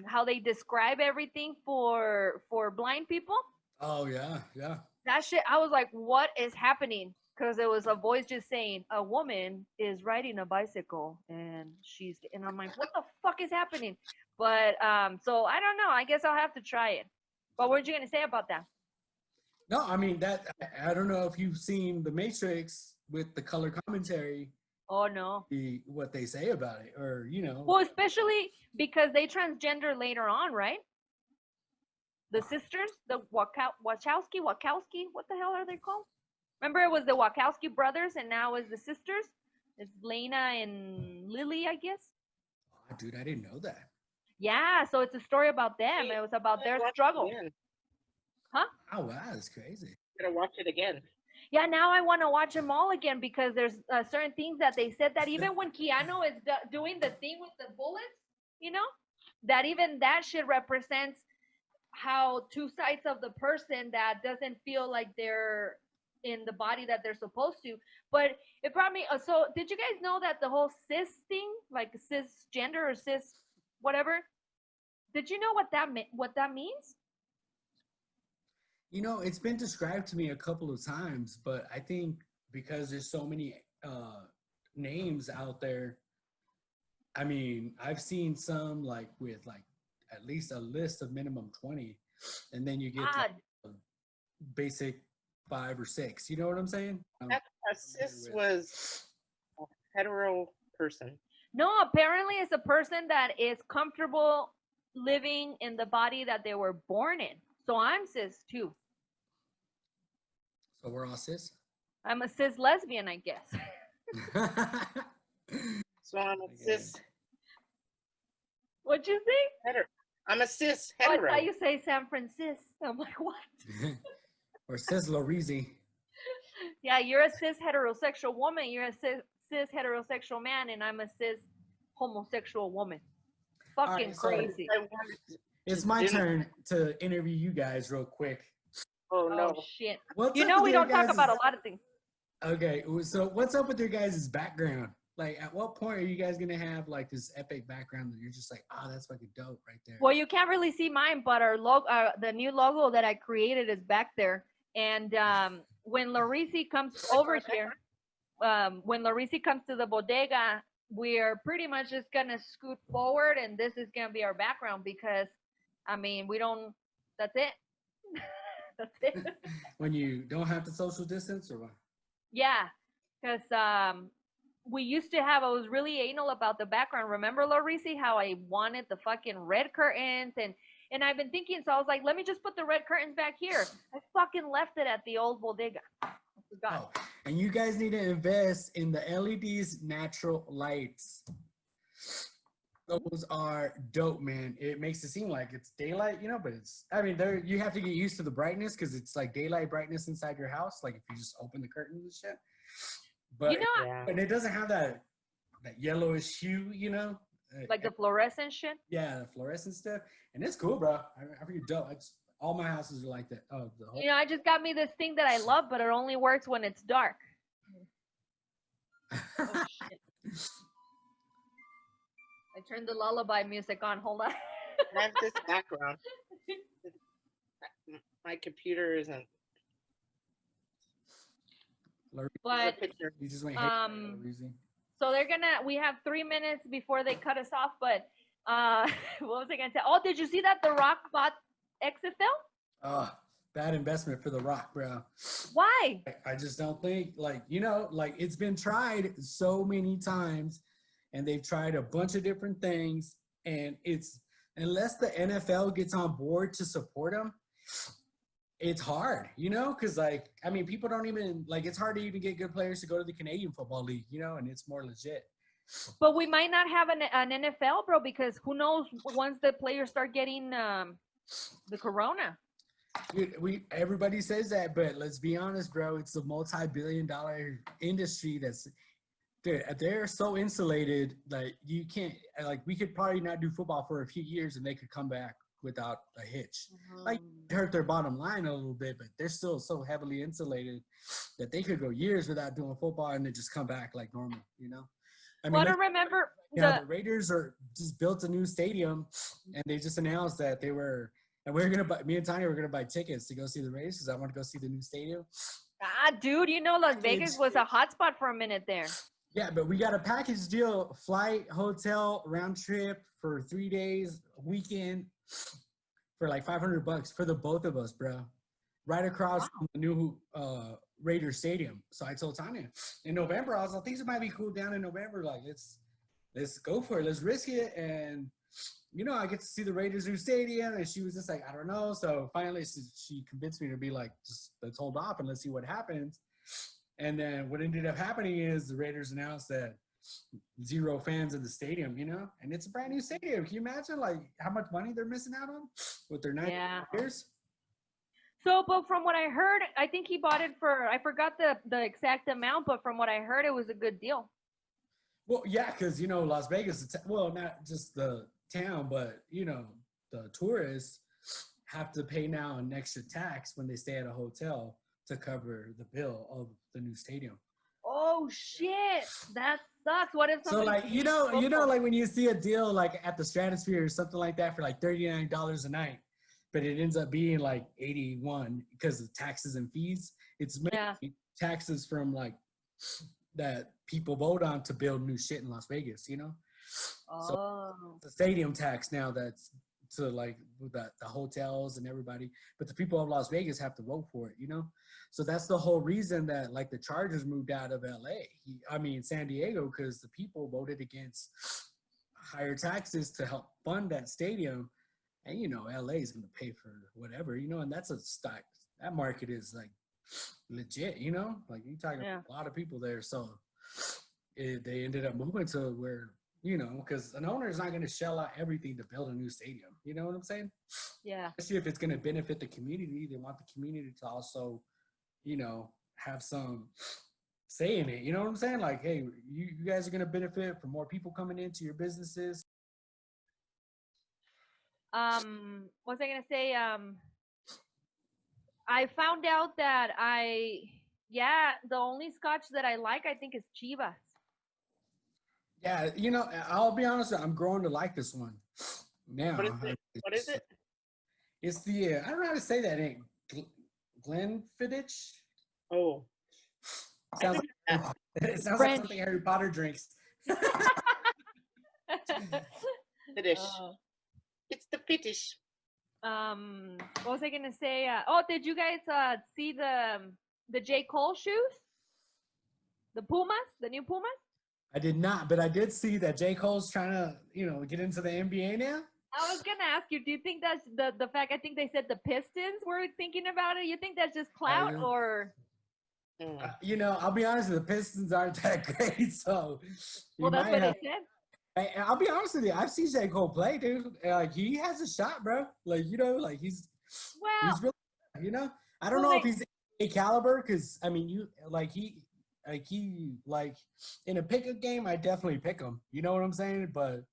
how they describe everything for blind people?
Oh, yeah, yeah.
That shit, I was like, what is happening? Because it was a voice just saying, a woman is riding a bicycle and I'm like, what the fuck is happening? But, so I don't know. I guess I'll have to try it. But what are you going to say about that?
No, I mean, that, I don't know if you've seen The Matrix with the color commentary.
Oh, no.
What they say about it, or, you know.
Well, especially because they transgender later on, right? The sisters, the Wachowski, what the hell are they called? Remember, it was the Wachowski brothers, and now it's the sisters. It's Lena and Lily, I guess.
Oh, dude, I didn't know that.
Yeah, so it's a story about them. It was about their struggle. Huh?
Oh, wow, that's crazy.
Gotta watch it again.
Yeah, now I want to watch them all again because there's certain things that they said that even when Keanu is doing the thing with the bullets, you know, that even that shit represents how two sides of the person that doesn't feel like they're in the body that they're supposed to. But it brought me, so did you guys know that the whole cis thing, like cisgender or cis whatever, did you know what that means?
You know, it's been described to me a couple of times, but I think because there's so many names out there, I mean, I've seen some like with like at least a list of minimum 20, and then you get like a basic 5 or 6. You know what I'm saying?
A cis was a hetero person.
No, apparently it's a person that is comfortable living in the body that they were born in. So I'm cis too.
So we're all cis?
I'm a cis lesbian, I guess.
So I'm a cis.
What'd you say?
Hetero. I'm a cis hetero.
That's how you say San Francisco. I'm like, what?
Or cis Lorizi.
Yeah, you're a cis heterosexual woman. You're a cis heterosexual man, and I'm a cis homosexual woman. Fucking
right, so
crazy.
It's my turn to interview you guys real quick.
Oh, no.
Oh, shit.
What's
you know we don't talk about a lot of things.
Okay, so what's up with your guys' background? Like, at what point are you guys gonna have like this epic background that you're just like, ah, that's fucking dope right there?
Well, you can't really see mine, but our logo, the new logo that I created is back there. And when Larisi comes over here, when Larisi comes to the bodega, we're pretty much just gonna scoot forward, and this is gonna be our background because, I mean, we don't. That's it. That's it.
When you don't have to social distance, or what?
Yeah, because we used to have. I was really anal about the background. Remember, Larisi, how I wanted the fucking red curtains and I've been thinking, so I was like, let me just put the red curtains back here. I fucking left it at the old bodega. I forgot.
Oh, and you guys need to invest in the LEDs natural lights. Those are dope, man. It makes it seem like it's daylight, but it's, I mean, there you have to get used to the brightness because it's like daylight brightness inside your house. Like if you just open the curtains and shit. But
Yeah.
and it doesn't have that yellowish hue,
Like the fluorescent shit.
Yeah, the fluorescent stuff, and it's cool, bro. I think it's dope. All my houses are like that. Oh, the whole.
I just got me this thing that I love, but it only works when it's dark. Oh shit! I turned the lullaby music on. Hold on.
I have this background. My computer isn't.
But
You just went.
so we have 3 minutes before they cut us off. But what was I gonna say? Oh, did you see that The Rock bought XFL?
Oh, bad investment for The Rock, bro.
Why?
I just don't think, like it's been tried so many times, and they've tried a bunch of different things, and it's, unless the NFL gets on board to support them, it's hard, because people don't even, it's hard to even get good players to go to the Canadian Football League, and it's more legit.
But we might not have an NFL, bro, because who knows once the players start getting the corona.
Dude, everybody says that, but let's be honest, bro. It's a multi-billion-dollar industry they're so insulated that you can't, we could probably not do football for a few years and they could come back without a hitch. Hurt their bottom line a little bit, but they're still so heavily insulated that they could go years without doing football and then just come back like normal, I
don't remember.
The Raiders just built a new stadium, and they just announced that they were, and me and Tanya were gonna buy tickets to go see the Raiders because I want to go see the new stadium.
Dude, Las Vegas was a hotspot for a minute there.
Yeah, but we got a package deal: flight, hotel, round trip for 3 days, weekend, for like $500 for the both of us, bro. Right across from the new Raiders stadium. So I told Tanya in November, I was like, things might be cool down in November. Like, let's go for it. Let's risk it. And I get to see the Raiders new stadium. And she was just like, I don't know. So finally she convinced me to be like, just let's hold off and let's see what happens. And then what ended up happening is the Raiders announced that 0 fans in the stadium, and it's a brand new stadium. Can you imagine how much money they're missing out on with their 9 years?
So, but from what I heard, I think he bought it for, I forgot the exact amount, but from what I heard, it was a good deal.
Well, yeah, because, Las Vegas, not just the town, but, the tourists have to pay now an extra tax when they stay at a hotel to cover the bill of the new stadium.
Oh, shit. That sucks. What if
so, when you see a deal, at the Stratosphere or something like that for, $39 a night, but it ends up being $81 because of taxes and fees. It's mainly taxes from that people vote on to build new shit in Las Vegas, So the stadium tax now that's to with the hotels and everybody, but the people of Las Vegas have to vote for it, So that's the whole reason that the Chargers moved out of San Diego, because the people voted against higher taxes to help fund that stadium. And, LA is going to pay for whatever, and that's a stock. That market is legit, you're talking a lot of people there. So they ended up moving to where, because an owner is not going to shell out everything to build a new stadium. You know what I'm saying?
Yeah.
Especially if it's going to benefit the community. They want the community to also, have some say in it. You know what I'm saying? Hey, you guys are going to benefit from more people coming into your businesses.
What was I gonna say? I found out that the only scotch that I like, I think, is Chivas.
Yeah, I'll be honest. I'm growing to like this one now.
What is it? What is it?
It's the I don't know how to say that name. Glenfiddich.
Oh, I
Sounds
think
like
that
it sounds like
French.
something Harry Potter drinks.
fetish.
Uh,
It's the fetish.
what was I gonna say? Did you guys see the J. Cole shoes? The Pumas, the new Pumas?
I did not, but I did see that J. Cole's trying to, get into the NBA now.
I was gonna ask you, do you think that's the fact? I think they said the Pistons were thinking about it. You think that's just clout,
I-
or
I'll be honest, the Pistons aren't that great, so
well, that's what they said.
I'll be honest with you. I've seen J. Cole play, dude. Like he has a shot, bro. Like he's
Well,
really, I don't know if he's a caliber, because I mean, he in a pickup game, I definitely pick him. You know what I'm saying? But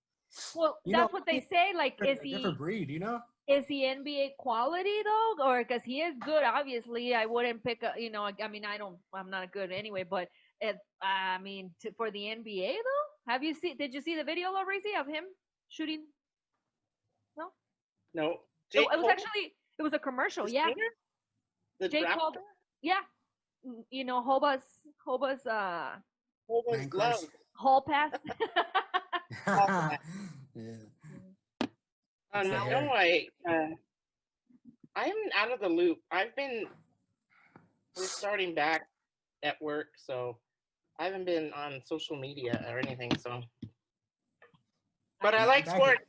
that's what they say. Like, is
a different
he
breed?
is he NBA quality though, or because he is good? Obviously, I wouldn't pick a. I mean, I'm not good anyway. But for the NBA though, did you see the video, Lorisi, of him shooting? No,
No.
it was actually it was a commercial. Yeah,
The
Jake
rapper?
Paul. Yeah, Hoba's
Hobo's
Man
glove.
crush.
hall pass.
Yeah.
Oh
It's the
no,
hair.
I'm out of the loop. We're starting back at work, so I haven't been on social media or anything. So, but I like
Back
sports.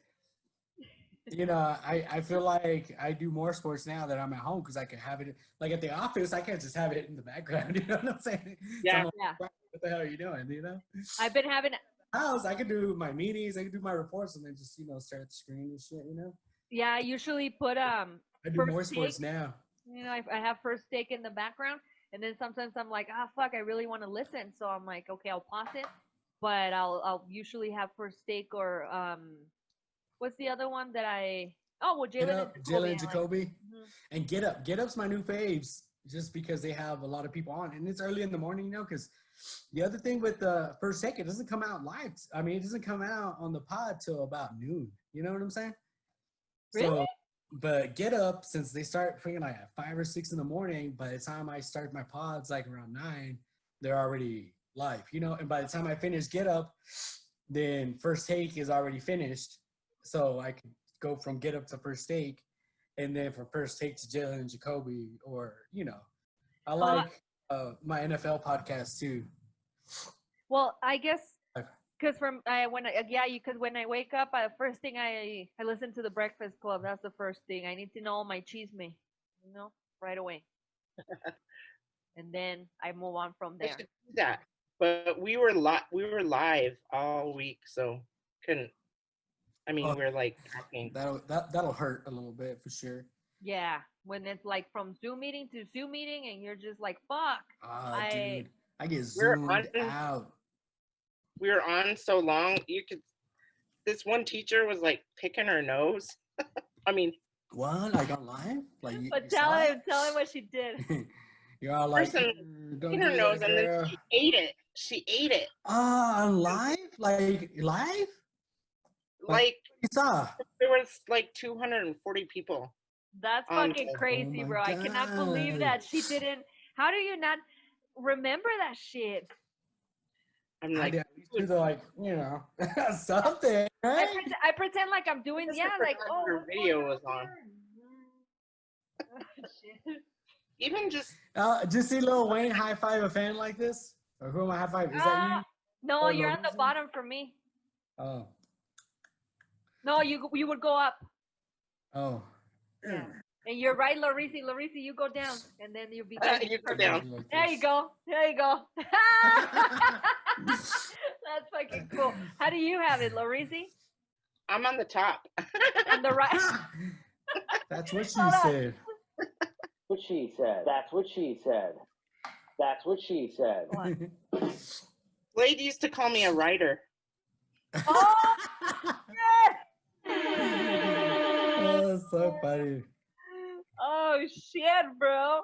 I feel like I do more sports now that I'm at home, because I can have it like at the office. I can't just have it in the background. You know what I'm saying?
Yeah.
So I'm
Yeah.
like, what the hell are you doing?
I've been having.
House, I could do my meetings, I could do my reports, and then just start the screen and shit.
Yeah, I usually put
I do
first
more sports
take.
now.
I have first take in the background, and then sometimes I'm like, fuck, I really want to listen, so I'm like, okay, I'll pause it, but I'll usually have first take, or what's the other one that I? Oh, well,
Get
Jalen and
up,
Jacoby.
Jalen and Jacoby,
Mhm.
and Get Up's my new faves, just because they have a lot of people on, and it's early in the morning, because the other thing with the first take, it doesn't come out live. I mean, it doesn't come out on the pod till about noon. You know what I'm saying?
Really?
So, but Get Up, since they start freaking like at 5 or 6 in the morning, by the time I start my pods like around 9, they're already live, and by the time I finish Get Up, then first take is already finished. So I can go from Get Up to first take, and then from first take to Jalen and Jacoby, or, I like my NFL podcast too.
Well, I guess
Okay.
because when I wake up, first thing I listen to the Breakfast Club. That's the first thing. I need to know my chisme, right away, and then I move on from
I
there.
should do that. But we were live all week, so couldn't. I mean, we're like talking.
That'll hurt a little bit for sure.
Yeah, when it's like from Zoom meeting to Zoom meeting, and you're just like, fuck.
Dude, I get
We're
zoomed
on-
out.
We were on so long. This one teacher was like picking her nose. I mean,
What? Like on live? Like you
But
saw it?
tell him what she did.
You're all like,
person
don't
picking her
do
nose,
that,
and then
girl.
she ate it. She ate it.
On live? Like live?
Like
You saw?
there was like 240 people.
That's
On
fucking
the-
crazy,
Oh my
bro. I cannot believe
God.
that she didn't. How do you not remember that shit?
I'm
I
like,
did at least do the something, right?
I pretend like I'm doing
Just
like
forgot her
what's
video
going
was on.
here? Shit.
even just
Just see Lil Wayne high five a fan like this? Or who am I high five? Is that you?
No,
Or
you're at the
Lorenzo?
bottom for me.
Oh.
No, you would go up.
Oh.
Yeah. And you're right, Larisi. Larisi, you go down, and then you'll be.
you go down.
Like
There you
this.
go. There you go. That's fucking cool. How do you have it, Larisi?
I'm on the top.
On the right.
That's what she
Hold on.
said.
What she said. That's what she said. That's what she said.
Blade used to call me a writer.
Oh,
Oh, so funny.
oh shit, bro.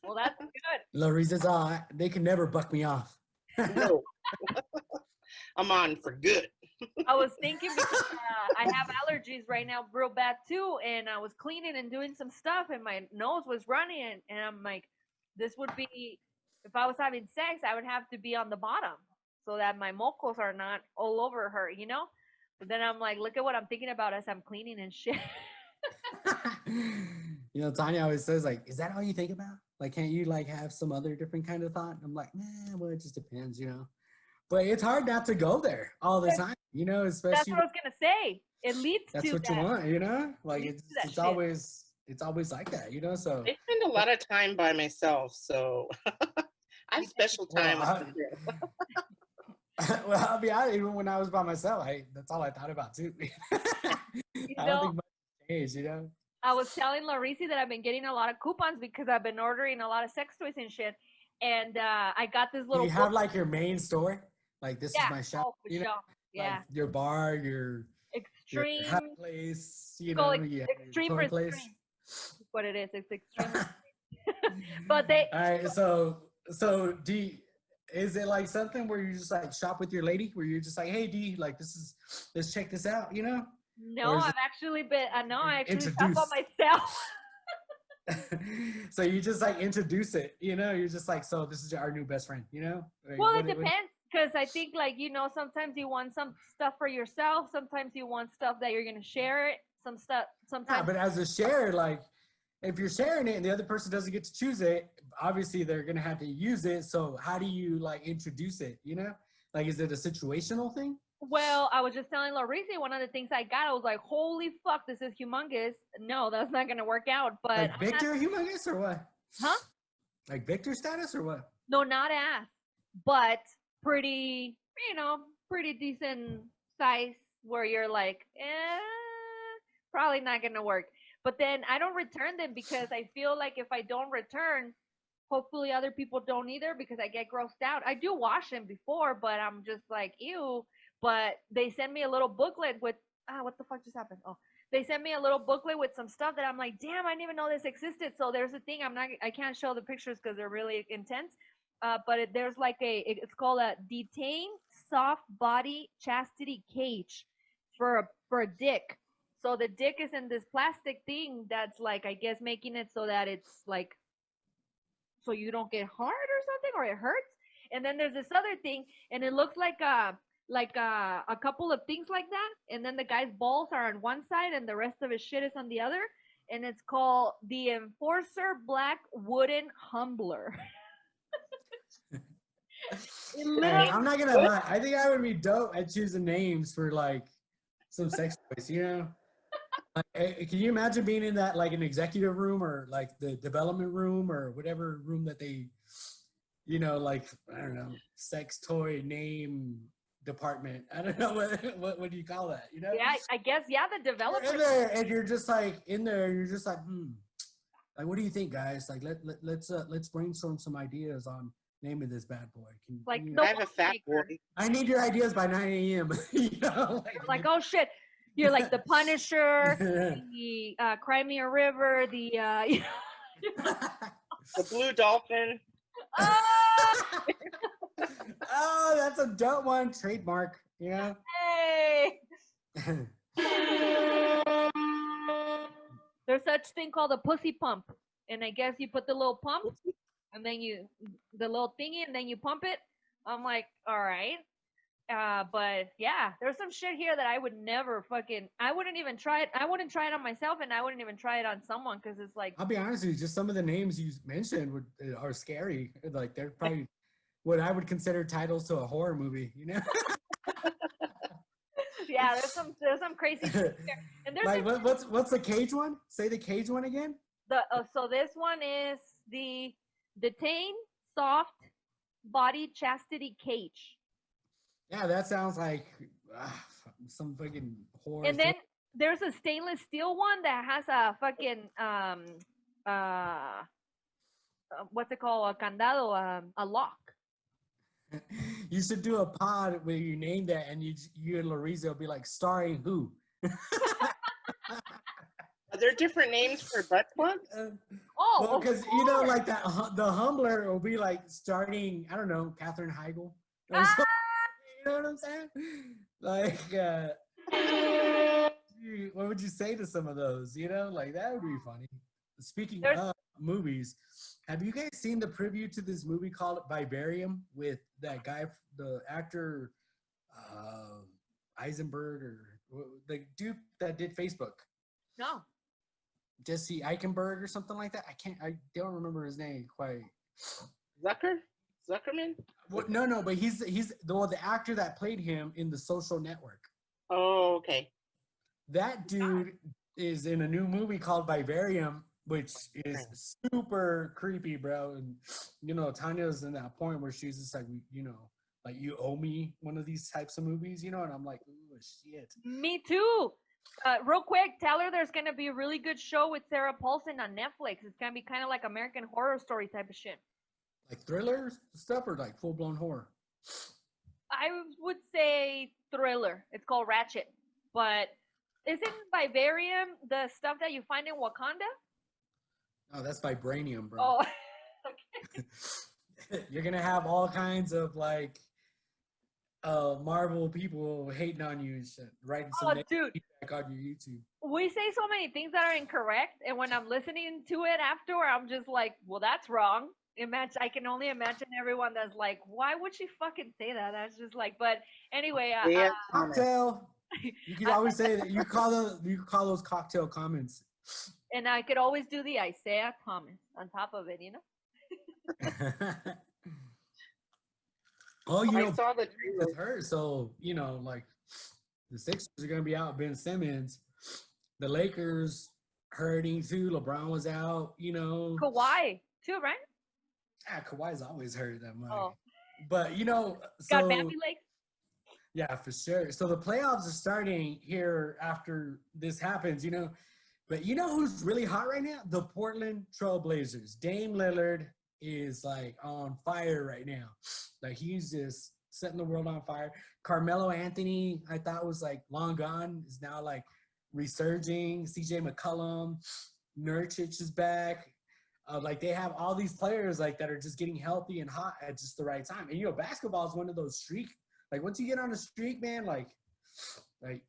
Well, that's good.
Larisa's all, they can never buck me off.
No. I'm on for good.
I was thinking because I have allergies right now, real bad too, and I was cleaning and doing some stuff, and my nose was running, and I'm like, this would be, if I was having sex, I would have to be on the bottom so that my mocos are not all over her, you know. But then I'm like, look at what I'm thinking about as I'm cleaning and shit.
You know, Tanya always says, like, is that all you think about? Like, can't you like have some other different kind of thought? I'm like, nah, well, it just depends, you know. But it's hard not to go there all the time, you know,
That's
especially
what I was gonna say. It leads
that's
to
what
that.
you want, you know? Like
Leads to that
it's
shit.
always like that, you know. So
I spend a lot of time by myself, so I have special time
Well,
with the girl.
well, I'll be honest, even when I was by myself, that's all I thought about too.
You
I don't
know,
think much changed, you know.
I was telling Larisi that I've been getting a lot of coupons because I've been ordering a lot of sex toys and shit. And I got this
Do
little
you have
book.
like your main store? Like this is
Yeah.
my shop,
Oh, for
you know,
sure. Yeah.
like your bar, your
Extreme.
hot place, you
Go
know,
ex-
your
extreme for
toy place.
extreme. That's what it is. It's extreme. But they.
All right, so D, is it like something where you just like shop with your lady, where you're just like, hey D, like let's check this out, you know?
No,
Or is
I've actually been. No, I actually shop
introduce?
on myself.
So you just like introduce it, you know? You're just like, so this is our new best friend, you know? Like,
Well, it depends because I think like sometimes you want some stuff for yourself. Sometimes you want stuff that you're gonna share it. Some stuff.
yeah,
Sometimes.
but as a share, like if you're sharing it and the other person doesn't get to choose it, obviously they're gonna have to use it. So how do you like introduce it? You know, like is it a situational thing?
Well, I was just telling Larissa one of the things I got. I was like, "Holy fuck, this is humongous." No, that's not gonna work out. But
Like Victor humongous or what?
Huh?
Like Victor status or what?
No, not ass, but pretty, pretty decent size. Where you're like, probably not gonna work. But then I don't return them because I feel like if I don't return, hopefully other people don't either because I get grossed out. I do wash them before, but I'm just like, ew. But they send me a little booklet with what the fuck just happened? Oh, they sent me a little booklet with some stuff that I'm like, damn, I didn't even know this existed. So there's a thing I can't show the pictures because they're really intense. But there's like it's called a detain soft body chastity cage for a dick. So the dick is in this plastic thing that's like I guess making it so that it's like so you don't get hard or something or it hurts. And then there's this other thing and it looks like a couple of things like that. And then the guy's balls are on one side and the rest of his shit is on the other. And it's called the Enforcer Black Wooden Humbler.
Hey, I'm not gonna lie. I think I would be dope at choosing names for like some sex toys, you know? Like, can you imagine being in that like an executive room or like the development room or whatever room that they, you know, like I don't know, sex toy name department. I don't know what do you call that, you know?
Yeah, I guess the
You're
developers.
in there and you're just like in there. You're just like, like what do you think, guys? Like let's brainstorm some ideas on naming this bad boy.
Like
you
the
I have a fat boy.
I need your ideas by 9 a.m. You know,
like oh shit, you're like the Punisher, the Cry Me a River, the
The blue dolphin.
Oh, that's a dope one. Trademark, you know?
Hey, there's such thing called a pussy pump, and I guess you put the little pump, and then the little thingy, and then you pump it. I'm like, all right. But yeah, there's some shit here that I would never I wouldn't even try it. I wouldn't try it on myself, and I wouldn't even try it on someone because it's like.
I'll be honest with you, just some of the names you mentioned are scary. Like they're probably what I would consider titles to a horror movie, you know?
Yeah, there's some crazy shit there. And there's
like what's the cage one? Say the cage one again.
So this one is the detain soft body chastity cage.
Yeah, that sounds like some fucking horror.
And then there's a stainless steel one that has a fucking what's it called? A candado, a lock.
You should do a pod where you name that, and you and Larissa will be like, starring who?
Are there different names for butt plugs?
Oh,
well, because you know, like that, the Humbler will be like starting. I don't know, Katherine Heigl. Or something. You know what I'm saying? Like, what would you say to some of those? You know, like that would be funny. Speaking
There's-
of movies, have you guys seen the preview to this movie called Vivarium with that guy, the actor Eisenberg, or the dude that did Facebook?
No.
Jesse Eichenberg or something like that. I don't remember his name quite.
Zuckerman?
Well, no, but he's the actor that played him in The Social Network.
Oh, okay.
That dude is in a new movie called Vivarium, which is super creepy, bro. And you know, Tanya's in that point where she's just like, you know, like you owe me one of these types of movies, you know, and I'm like, ooh, shit.
Me too. Real quick, tell her there's gonna be a really good show with Sarah Paulson on Netflix. It's gonna be kind of like American Horror Story type of shit.
Like thriller stuff or like full blown horror?
I would say thriller. It's called Ratchet, but isn't Vivarium the stuff that you find in Wakanda?
Oh, that's Vibranium, bro.
Oh,
You're gonna have all kinds of like Marvel people hating on you and shit, writing some negative
dude.
feedback on your YouTube.
We say so many things that are incorrect, and when I'm listening to it afterward, I'm just like, well, that's wrong. I can only imagine everyone that's like, why would she fucking say that? That's just like, but anyway,
Yeah,
Cocktail. You can always say that. You call those cocktail comments.
and I could always do the Isaiah Thomas on top of it, you know.
Oh, you know,
I saw the
it's
trailer.
hurt. So you know, like the Sixers are gonna be out. Ben Simmons, the Lakers hurting too. LeBron was out. You know,
Kawhi too, right?
Kawhi's always hurt that much.
Oh,
But you know,
got
so
Bambi legs.
yeah, for sure. So the playoffs are starting here after this happens. You know, but you know who's really hot right now? The Portland Trailblazers. Dame Lillard is like on fire right now. Like he's just setting the world on fire. Carmelo Anthony, I thought was like long gone, is now like resurging. CJ McCollum, Nurkic is back. Like they have all these players like that are just getting healthy and hot at just the right time. And you know, basketball is one of those streak. Like once you get on a streak, man, like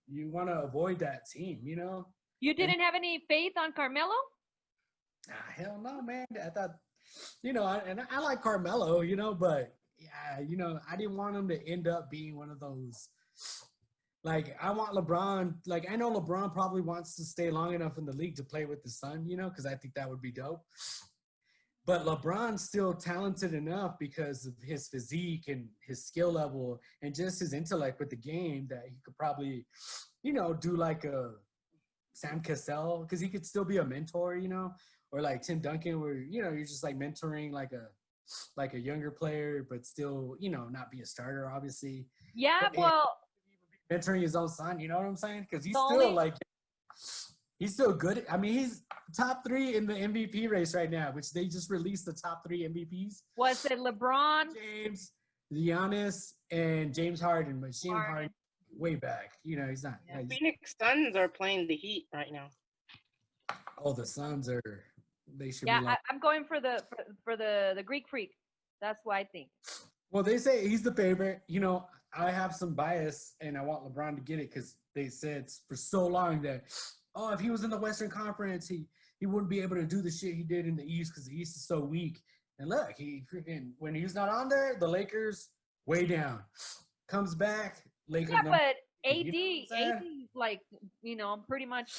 you want to avoid that team, you know.
You didn't have any faith on Carmelo?
Hell no, man. I thought, you know, I like Carmelo, you know, but yeah, you know, I didn't want him to end up being one of those. Like, I want LeBron. Like, I know LeBron probably wants to stay long enough in the league to play with his son, you know, because I think that would be dope. But LeBron's still talented enough because of his physique and his skill level and just his intellect with the game that he could probably, you know, do like a Sam Cassell, because he could still be a mentor, you know, or like Tim Duncan, where, you know, you're just like mentoring like a younger player, but still, you know, not be a starter, obviously.
Yeah,
But
well,
mentoring his own son, you know what I'm saying? Because he's
The
still
only-
like, he's still good. I mean, he's top 3 in the MVP race right now, which they just released the top 3 MVPs.
was it LeBron?
James, Giannis, and James Harden, but James Harden way back. You know, he's not.
Yeah.
Phoenix Suns are playing the Heat right now.
Oh, the Suns are. They should
Yeah,
be. Like,
I'm going for the Greek Freak. That's what I think.
well, they say he's the favorite. You know, I have some bias, and I want LeBron to get it because they said for so long that, oh, if he was in the Western Conference, he wouldn't be able to do the shit he did in the East because the East is so weak. And look, he freaking when he's not on there, the Lakers way down. Comes back, Lakers.
Yeah, but AD,
You know what I'm saying?
like, you know, pretty much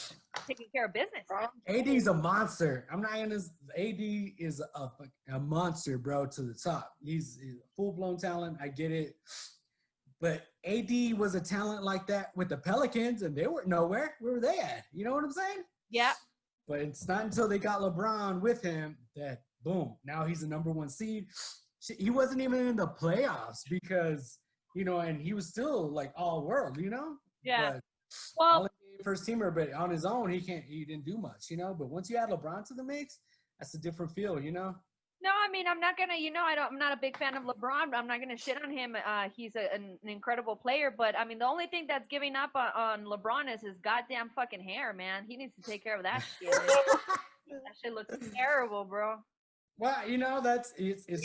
taking care of business.
AD's a monster. I'm not gonna. AD is a monster, bro, to the top. He's a full-blown talent. I get it, but AD was a talent like that with the Pelicans, and they were nowhere. Where were they at? You know what I'm saying?
Yeah.
But it's not until they got LeBron with him that boom. Now he's the number 1 seed. He wasn't even in the playoffs because you know, and he was still like all world. You know?
Yeah.
But,
Well,
first teamer, but on his own, he didn't do much, you know. But once you add LeBron to the mix, that's a different feel, you know.
no, I mean, I'm not gonna, you know, I'm not a big fan of LeBron. I'm not gonna shit on him. He's an incredible player, but I mean, the only thing that's giving up on LeBron is his goddamn fucking hair, man. He needs to take care of that shit. That shit looks terrible, bro.
Well, you know, it's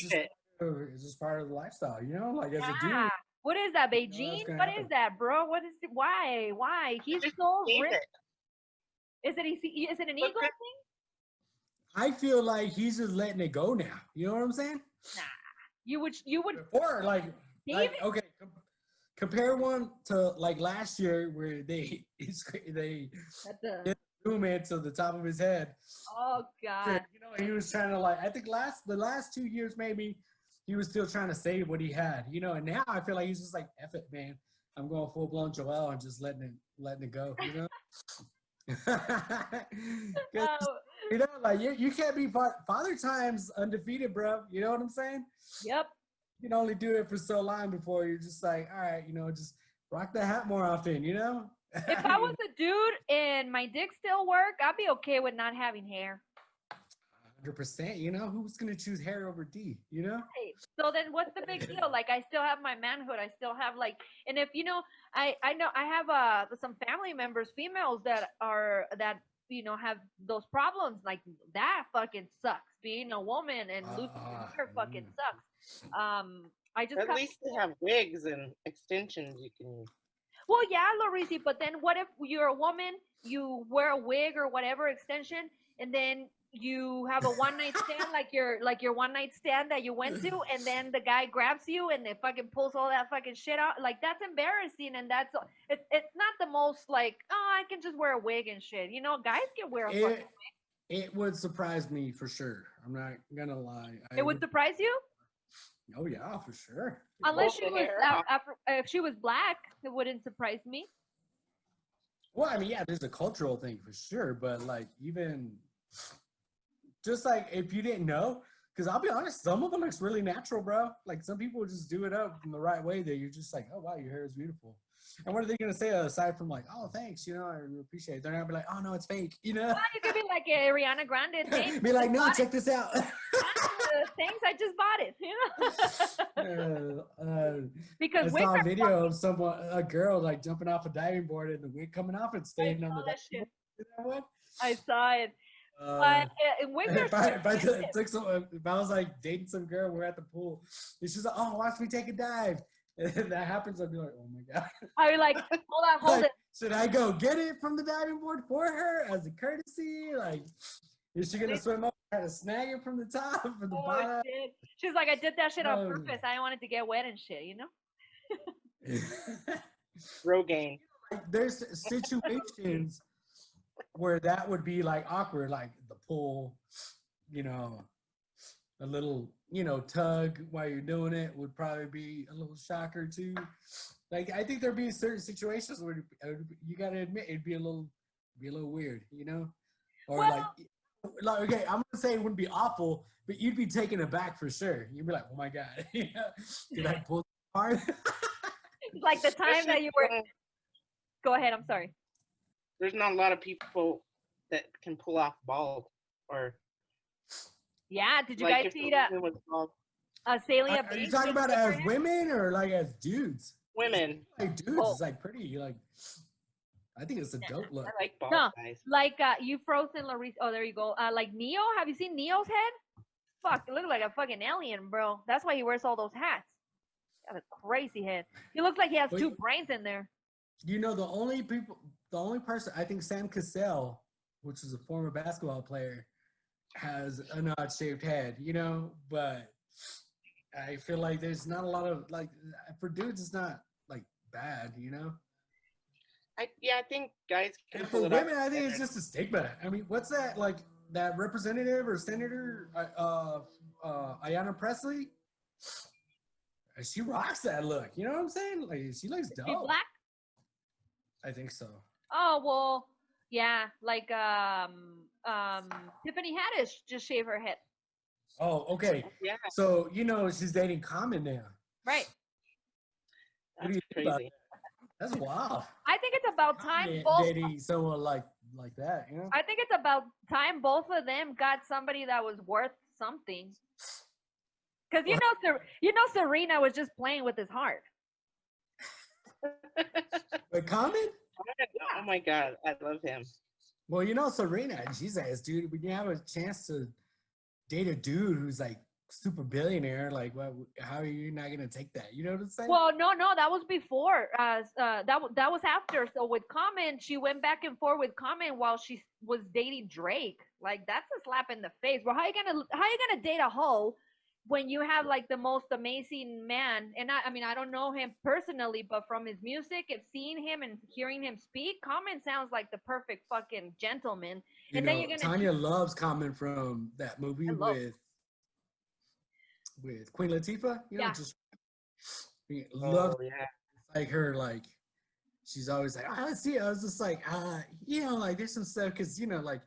just part of the lifestyle, you know. Like as a dude,
Yeah. What is that,
that's
Beijing?
gonna
What
happen.
is that, bro? What is it? Why? Why? He's
just
so
gave
rich.
it.
Is it an
But
ego
Chris,
thing?
I feel like he's just letting it go now. You know what I'm saying?
Nah. You would
Before,
David?
okay, compare one to like last year where they
At the
zoom in to the top of his head.
oh god.
You know, he was trying to I think the last 2 years maybe he was still trying to save what he had. You know, and now I feel like he's just like, F it, man. I'm going full blown Joel and just letting it go. You know. 'Cause,
Oh,
you know, like you can't be father time's undefeated, bro. You know what I'm saying?
yep.
You can only do it for so long before you're just like, all right, you know, just rock the hat more often, you know?
If I was a dude and my dick still work, I'd be okay with not having hair.
100%, you know, who's gonna choose hair over D, you know?
Right. So then what's the big deal? Like I still have my manhood. I still have and if you know, I know I have some family members, females that have those problems. Like that fucking sucks. Being a woman and losing your hair fucking sucks. I just
at least they have wigs and extensions you can use.
Well, yeah, Lorisi, but then what if you're a woman, you wear a wig or whatever extension, and then you have a one night stand like your one night stand that you went to, and then the guy grabs you and they fucking pulls all that fucking shit out. Like that's embarrassing, and it's not the most I can just wear a wig and shit. You know, guys can wear a fucking wig.
It would surprise me for sure. I'm not gonna lie.
It would surprise you?
Oh yeah, for sure.
Unless
Pull
she
the
was
hair off.
if she was black, it wouldn't surprise me.
Well, I mean, yeah, there's a cultural thing for sure, but even just if you didn't know, because I'll be honest, some of it looks really natural, bro. Like some people just do it up in the right way that you're just like, oh wow, your hair is beautiful. And what are they gonna say aside from oh thanks, you know, I appreciate it. They're gonna be like, oh no, it's fake, you know.
Well, you could be like Ariana Grande. Thanks,
be like, no, check this out.
thanks, I just bought it. You know? Because
I
wigs
saw a
are
video of a girl jumping off a diving board and the wig coming off and staying on the
that
diving
shit.
board.
I saw it. But wigs are
If I was dating some girl, we're at the pool, and she's like, "Oh, watch me take a dive," and that happens, I'd be like, "Oh my god!"
I like, hold it.
Should I go get it from the diving board for her as a courtesy? Is she gonna swim up, try to snag it from the top, from the bottom?
Shit. She's like, I did that shit on purpose. I wanted to get wet and shit, you know.
Rogaine.
There's situations where that would be awkward, like the pull, you know, a little, tug while you're doing it would probably be a little shocker too. I think there'd be certain situations where you gotta admit it'd be a little weird, you know, or okay, I'm gonna say it wouldn't be awful, but you'd be taken aback for sure. You'd be like, oh my god, did I pull hard?
Like the time that you were. Go ahead. I'm sorry.
There's not a lot of people that can pull off bald or.
Yeah, did you guys see that? Celia
Are you talking about it as women or as dudes?
Women.
Dudes, it's pretty. I think it's a dope look.
I like bald guys.
You frozen Larissa. Oh, there you go. Like Neo. Have you seen Neo's head? Fuck, it looks like a fucking alien, bro. That's why he wears all those hats. Got a crazy head. He looks like he has two brains in there.
You know, the only person, I think Sam Cassell, which is a former basketball player, has an odd shaped head, you know, but I feel like there's not a lot of for dudes it's not bad, you know.
I think guys can
and for
pull it
women
off.
I think it's just a stigma. I mean, what's that that representative or senator Ayanna Presley? She rocks that look, you know what I'm saying? She looks dope.
She's black?
I think so.
Oh well, yeah, Tiffany Haddish just shaved her head.
Oh, okay.
Yeah.
So she's dating Common now.
Right.
What do you think about that? That's wild.
I think it's about time
dating someone like that, you know?
I think it's about time both of them got somebody that was worth something. Because Serena was just playing with his heart.
But Common?
Oh my god, I love him.
Well, Serena, she says, dude, when you have a chance to date a dude who's super billionaire. Like, what? How are you not gonna take that? You know what I'm saying?
Well, no, that was before. That was after. So with Common, she went back and forth with Common while she was dating Drake. Like that's a slap in the face. Well, how you gonna date a hoe when you have like the most amazing man? And I mean, I don't know him personally, but from his music, and seeing him and hearing him speak, Common sounds like the perfect fucking gentleman.
You
And then
know,
you're gonna
Tanya loves Common from that movie
I love.
with Queen Latifah. You know,
Yeah.
just loves
Oh yeah.
like her like. She's always like, I see it. I was just like, you know, like there's some stuff because you know, like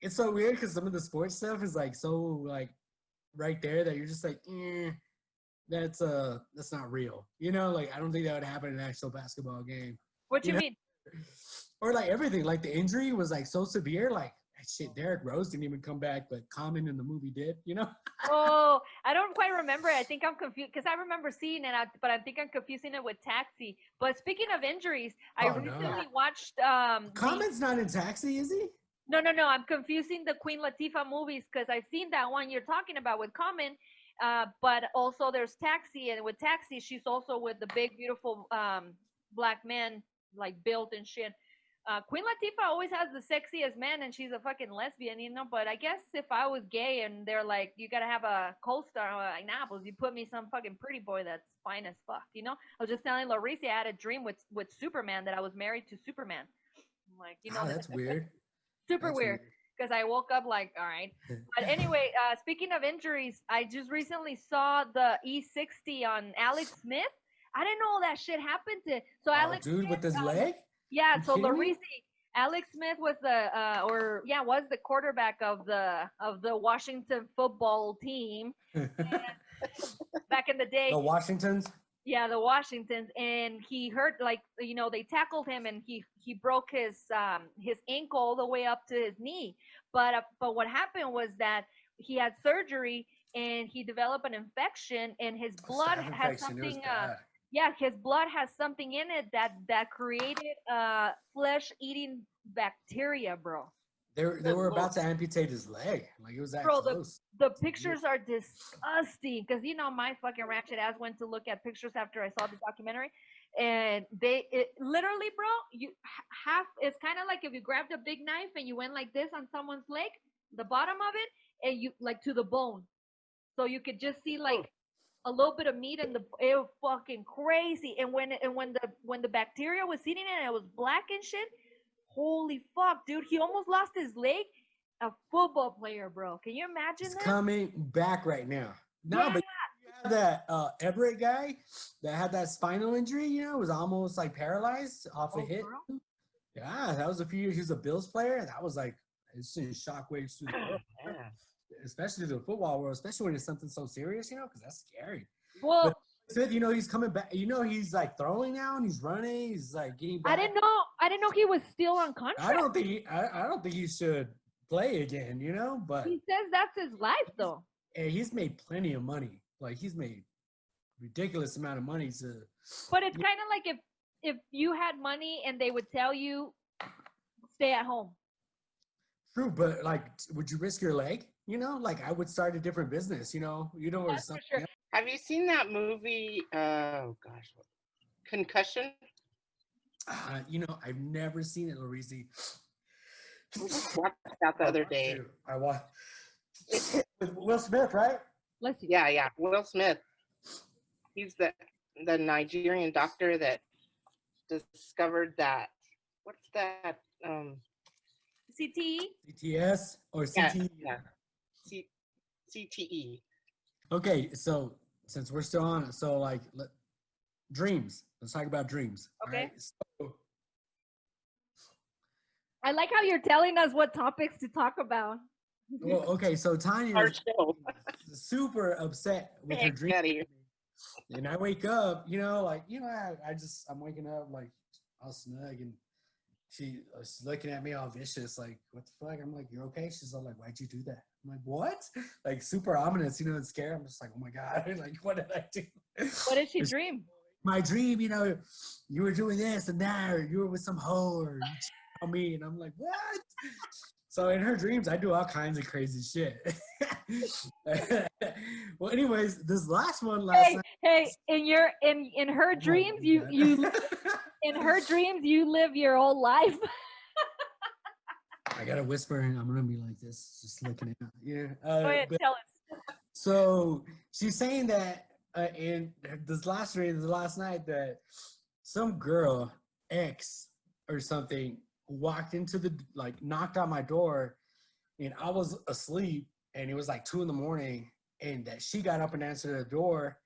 it's so weird because some of the sports stuff is like so like right there that you're just like, that's not real. You know, like I don't think that would happen in an actual basketball game.
What you
know?
mean?
Or like everything, like the injury was like so severe, like shit, Derrick Rose didn't even come back, but Common in the movie did, you know?
Oh, I don't quite remember. I think I'm confused because I remember seeing it, but I think I'm confusing it with Taxi. But speaking of injuries, I
Oh, no.
recently watched
Common's not in Taxi, is he?
no, I'm confusing the Queen Latifah movies because I've seen that one you're talking about with Common. But also there's Taxi, and with Taxi, she's also with the big, beautiful black man, like built and shit. Queen Latifah always has the sexiest man, and she's a fucking lesbian, you know. But I guess if I was gay and they're like, you gotta have a co-star, I'm like, nah, pues you put me some fucking pretty boy that's fine as fuck, you know. I was just telling Larissa I had a dream with Superman that I was married to Superman. I'm like, you know,
That's weird.
super
That's
weird because I woke up like, all right. But anyway, speaking of injuries, I just recently saw the E60 on Alex Smith. I didn't know that shit happened to. So Alex
dude,
Smith,
with his leg?
yeah.
You
So
kidding me?
Larisi, Alex Smith was was the quarterback of the Washington football team back in the day.
The Washingtons?
Yeah, the Washingtons, and he hurt, like, you know, they tackled him and he broke his ankle all the way up to his knee. But what happened was that he had surgery and he developed an infection, and his blood
Staph
has
infection, it was
something.
bad.
Yeah, his blood has something in it that created flesh eating bacteria, bro.
They were about to amputate his leg. Like it was that
Bro,
close.
the pictures are disgusting because you know my fucking ratchet ass went to look at pictures after I saw the documentary, and literally, bro, half. It's kind of like if you grabbed a big knife and you went like this on someone's leg, the bottom of it, and you like to the bone, so you could just see like a little bit of meat in the. It was fucking crazy, and when the bacteria was eating it, and it was black and shit. Holy fuck, dude! He almost lost his leg. A football player, bro. Can you imagine
It's
that?
coming back right now. No,
Yeah.
but you have that Everett guy that had that spinal injury, you know, was almost like paralyzed off a hit.
Bro?
Yeah, that was a few years. He was a Bills player, and that was like it's sending shockwaves through the world, especially the football world, especially when it's something so serious, you know, because that's scary.
Well,
But Smith, you know, he's coming back. You know, he's like throwing now, and he's running. He's like getting back.
I didn't know he was still on contract.
I don't think he should play again, you know, but
He says that's his life, though.
hey, he's made plenty of money. Like he's made ridiculous amount of money to.
But it's kind of like if you had money and they would tell you stay at home.
True, but like, would you risk your leg? You know, like I would start a different business. You know, or
That's for
something.
sure.
Have you seen that movie? Oh gosh, Concussion.
You know, I've never seen it, Larisi.
We just watched that the other day.
I watched with Will Smith, right?
Let's see.
Yeah. Will Smith. He's the Nigerian doctor that discovered that. What's that?
CTE.
CTS or CTE?
Yeah. CTE.
Okay, so since we're still on it, so like dreams. Let's talk about dreams.
Okay.
All right? So,
I like how you're telling us what topics to talk about.
well, okay, so Tanya
Our
is
show.
super upset with her
Heck,
dream.
get here.
And I wake up, you know, like, you know, I'm waking up like all snug and she's looking at me all vicious, like, what the fuck? I'm like, you're okay? She's all like, why'd you do that? I'm like, what? Like super ominous, you know, and scared. I'm just like, oh my God, like, what did I do?
What did she dream?
My dream, you know, you were doing this and that, or you were with some hoe, or you cheated on me. And I'm like, what? So in her dreams, I do all kinds of crazy shit. Well, anyways, this last one last night.
Hey, in her dreams, you in her dreams you live your whole life.
I gotta whisper and I'm gonna be like this, just looking at yeah.
Go ahead,
But,
tell us.
so she's saying that in this last dream, this last night, that some girl ex or something walked into the knocked on my door, and I was asleep, and it was like 2 a.m, and that she got up and answered the door,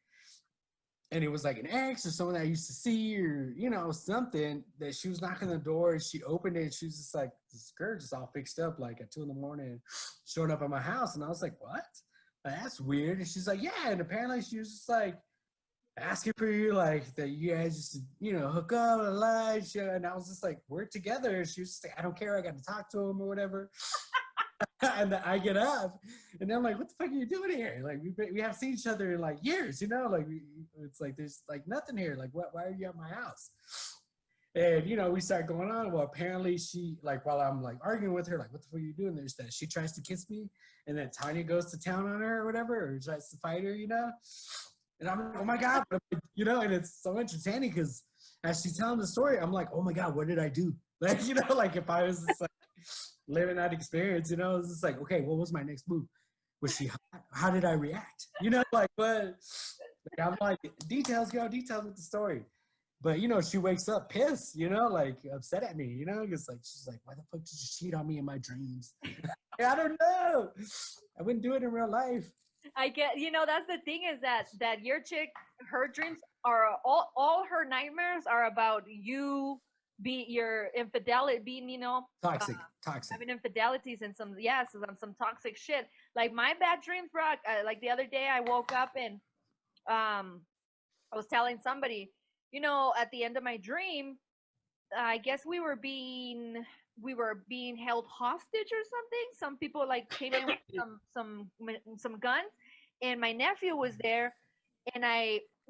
and it was like an ex or someone that I used to see, or something, that she was knocking on the door, and she opened it, and she was just like, this girl just all fixed up like at 2 a.m, showing up at my house, and I was like, what? That's weird. And she's like, yeah, and apparently she was just like asking for you, like that you guys just hook up and lie, and I was just like, we're together, and she was just like, I don't care, I got to talk to him or whatever. And then I get up, and I'm like, what the fuck are you doing here? Like, we have seen each other in like years, like it's like there's like nothing here. Like, why are you at my house? And we start going on. Well, apparently she, like, while I'm like arguing with her, like, what the fuck are you doing? There's that she tries to kiss me, and then Tanya goes to town on her or whatever, or tries to fight her, And I'm like, oh my God, and it's so entertaining because as she's telling the story, I'm like, oh my God, what did I do? Like, like if I was just like living that experience, it's just like, okay, what was my next move? Was she hot? How did I react? Like, but like, I'm like, details with the story. But, she wakes up pissed, like upset at me, because like, she's like, why the fuck did you cheat on me in my dreams? I don't know. I wouldn't do it in real life.
I get, that's the thing, is that your chick, her dreams are all her nightmares are about you your infidelity, being,
toxic,
having infidelities and some toxic shit. Like my bad dreams, bro. Like the other day I woke up and I was telling somebody, at the end of my dream, I guess we were being held hostage or something. Some people like came in with some guns, and my nephew was there, and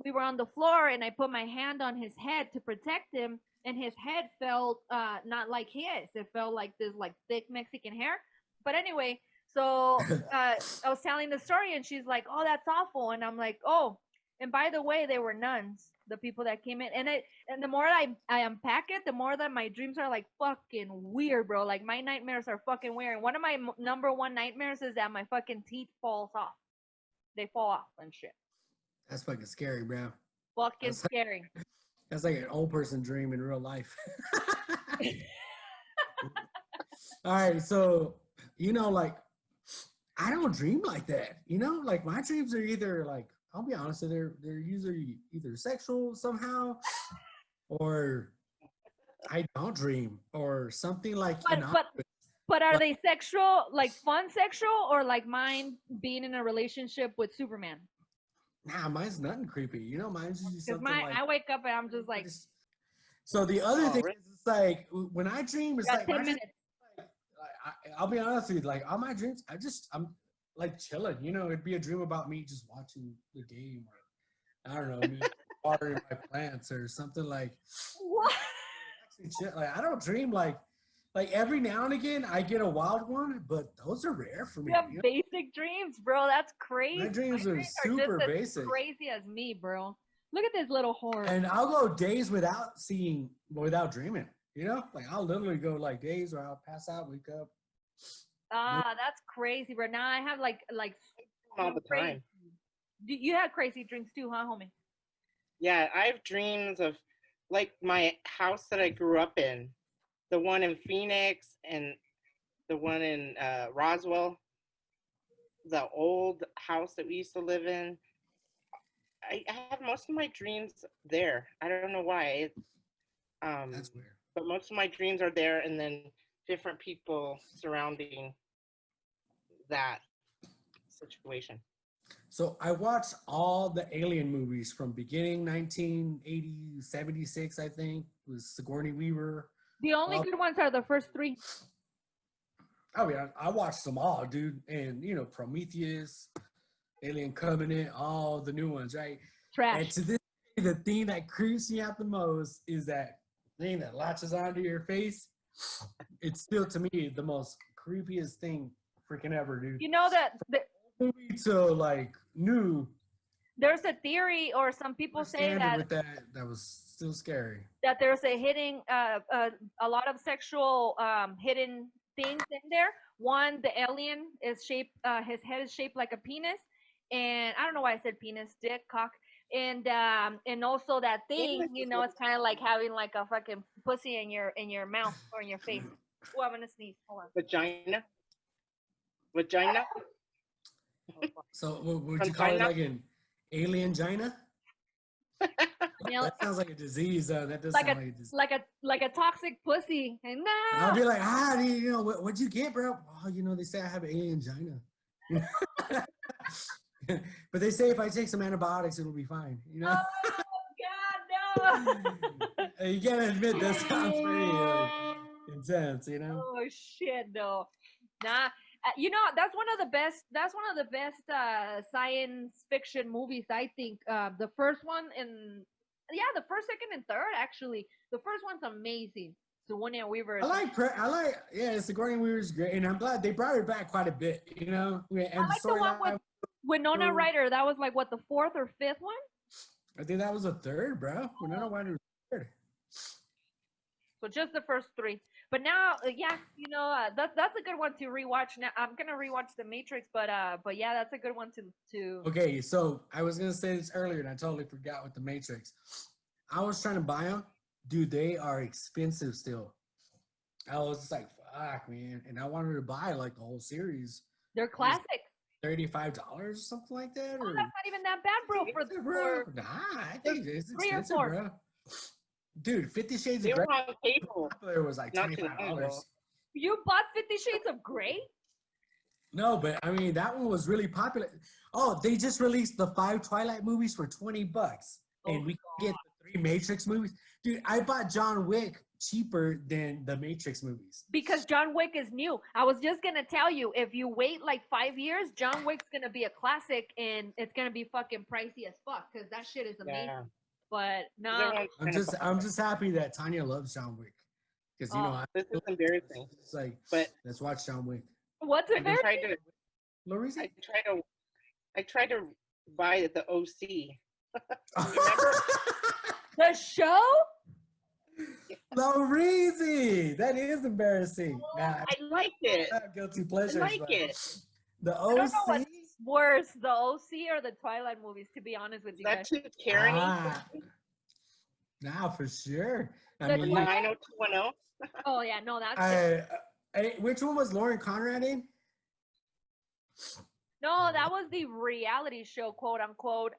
we were on the floor, and I put my hand on his head to protect him, and his head felt not like his. It felt like this like thick Mexican hair. But anyway, so I was telling the story, and she's like, "Oh, that's awful," and I'm like, "Oh." And by the way, they were nuns, the people that came in. And the more I unpack it, the more that my dreams are like fucking weird, bro. Like my nightmares are fucking weird. And one of my number one nightmares is that my fucking teeth falls off. They fall off and shit.
That's fucking scary, bro.
Fucking scary.
That's like an old person dream in real life. All right, so like I don't dream like that. Like my dreams are either like, I'll be honest, they're usually either sexual somehow, or I don't dream, or something like.
But are they sexual, like fun sexual, or like mine being in a relationship with Superman?
Nah, mine's nothing creepy. Mine's usually something like.
I wake up and I'm just like.
So the other thing is, it's like when I dream, it's like
10 minutes.
I'll be honest with you, like all my dreams, I'm like chilling. It'd be a dream about me just watching the game, or I don't know, me watering my plants or something like.
What?
Actually, chill. Like I don't dream like every now and again I get a wild one, but those are rare for me.
You have basic dreams, bro. That's crazy.
My dreams are super basic.
Crazy as me, bro. Look at this little horn.
And I'll go days without dreaming. Like I'll literally go like days where I'll pass out, wake up.
That's crazy, bro. Now I have like
all the time.
You have crazy dreams too, huh, homie?
Yeah, I have dreams of like my house that I grew up in, the one in Phoenix and the one in Roswell, the old house that we used to live in. I have most of my dreams there. I don't know why.
That's weird.
But most of my dreams are there, and then different people surrounding that situation.
So I watched all the Alien movies from beginning 1980, 76, I think, with Sigourney Weaver.
The only good ones are the first three.
I mean, I watched them all, dude. And, Prometheus, Alien Covenant, all the new ones, right?
Trash.
And to this day, the thing that creeps me out the most is that thing that latches onto your face. It's still, to me, the most creepiest thing freaking ever, dude.
You know that
Movie to like new.
there's a theory, or some people say
Standard
that
with that was still scary.
there's a hidden a lot of sexual hidden things in there. One, the alien is shaped, his head is shaped like a penis, and I don't know why I said penis, dick, cock, and also that thing, you know, it's kind of like having like a fucking pussy in your mouth or in your face. Oh, I'm gonna sneeze. Hold on.
Vagina.
So would you
From
call it
China?
like an alien gina?
You know,
That sounds like a disease. That does
like
sound
a
like a disease.
like a toxic pussy. And
I'll
no,
be like, you know, what'd you get, bro? Oh, you know, they say I have an alien gina. But they say if I take some antibiotics, it'll be fine. You know,
oh God, no.
you gotta admit that sounds pretty intense. You know.
Oh shit, no. Nah. You know, that's one of the best. That's one of the best science fiction movies. I think the first one and the first, second, and third. Actually, the first one's amazing. Sigourney Weaver.
Yeah, Sigourney Weaver's great, and I'm glad they brought her back quite a bit. You know, and
I like the one with Winona Ryder. That was like what, the fourth or fifth one?
I think that was the third, bro. Winona Ryder was third.
So just the first three. But now, you know, that's a good one to rewatch. Now I'm gonna rewatch The Matrix, but yeah, that's a good one to.
Okay, so I was gonna say this earlier, and I totally forgot with The Matrix. I was trying to buy them, dude. They are expensive still. I was just like, fuck, man, and I wanted to buy like the whole series.
They're classics.
$35 or something like that,
Oh,
or
that's not even that bad, bro. For
nah, I think it's
3 or
expensive,
4.
bro. Dude, 50 Shades
They
of
were
Grey
on cable.
popular was like
Not too long
$25.
ago.
You bought 50 Shades of Grey?
No, but I mean that one was really popular. Oh, they just released the 5 Twilight movies for $20, and we can get the 3 Matrix movies. Dude, I bought John Wick cheaper than the Matrix movies.
Because John Wick is new. I was just gonna tell you, if you wait like 5 years, John Wick's gonna be a classic, and it's gonna be fucking pricey as fuck because that shit is amazing.
Yeah.
But no,
I'm just happy that Tanya loves John Wick, because you know
This is embarrassing.
it's like,
But
let's watch John Wick.
what's
I
it very?
I tried to buy the OC.
The show?
Lorizi, that is embarrassing. Nah,
I like it.
guilty pleasures.
I like
but
it.
The
I don't know
OC.
what's worse, the OC or the Twilight movies, to be honest with
Is
you
that
guys.
too Karen?
Nah, for sure. I
The
mean,
Twilight?
90210.
Oh yeah, no, that's
which one was Lauren Conrad in?
no, that was the reality show, quote unquote.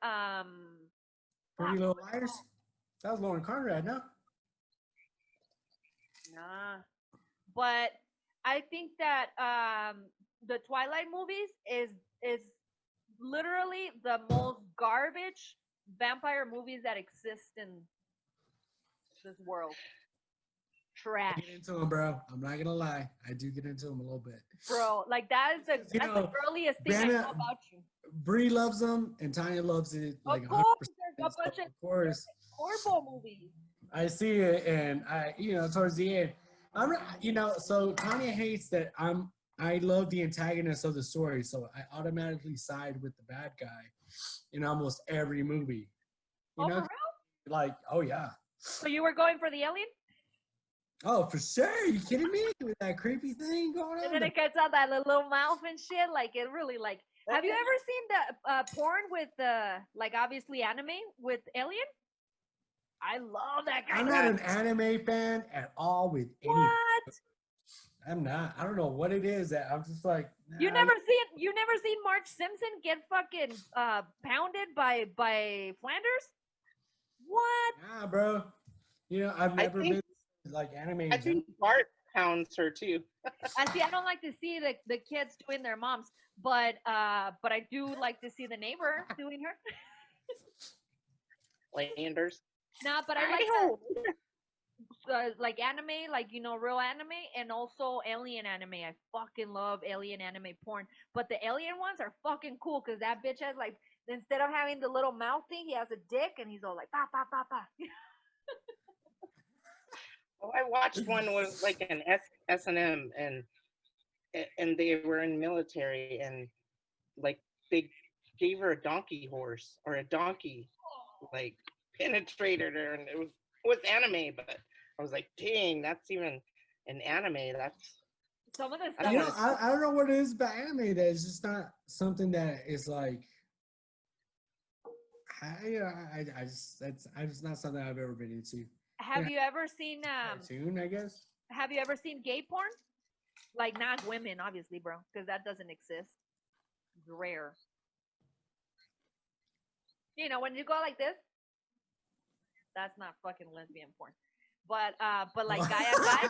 Pretty Little Liars. That was Lauren Conrad, no?
Nah. But I think that the Twilight movies is literally the most garbage vampire movies that exist in this world. Trash.
I get into them, bro. I'm not gonna lie. I do get into them a little bit.
Bro, like that's the earliest thing I know about you.
Bree loves them, and Tanya loves it. Like
Of course,
100%.
there's a bunch
Of course.
horrible movies.
I see it, and towards the end, so Tanya hates that I love the antagonist of the story, so I automatically side with the bad guy in almost every movie. You know,
for real?
like, oh yeah.
So you were going for the alien?
Oh, for sure. Are you kidding me? With that creepy thing going on?
And then it gets out that little mouth and shit. Like, it really, like, have you ever seen the porn with, like, obviously anime with Alien? I love that guy.
I'm not an anime fan at all with anything.
What?
I'm not. I don't know what it is that I'm just like. Nah.
You never seen Marge Simpson get fucking pounded by Flanders? What?
Nah, bro. I've never been like anime.
I think Bart pounds her too.
I don't like to see the kids doing their moms, but I do like to see the neighbor doing her.
Flanders.
Nah, but I like anime, like real anime, and also alien anime. I fucking love alien anime porn. But the alien ones are fucking cool because that bitch has like, instead of having the little mouth thing, he has a dick and he's all like pa pa pa pa.
Oh, I watched one was like an S&M, and and they were in military, and like they gave her a donkey horse or a donkey, like penetrated her, and it was anime, but I was like, dang, that's even an anime. That's
Some of the
I
stuff.
don't wanna-
I don't know what it is about anime that is just not something that is like. I just that's not something I've ever been into.
Have you ever seen
Cartoon, I guess.
have you ever seen gay porn? Like not women, obviously, bro, because that doesn't exist. It's rare. You know, when you go like this, that's not fucking lesbian porn. But like guy on guy,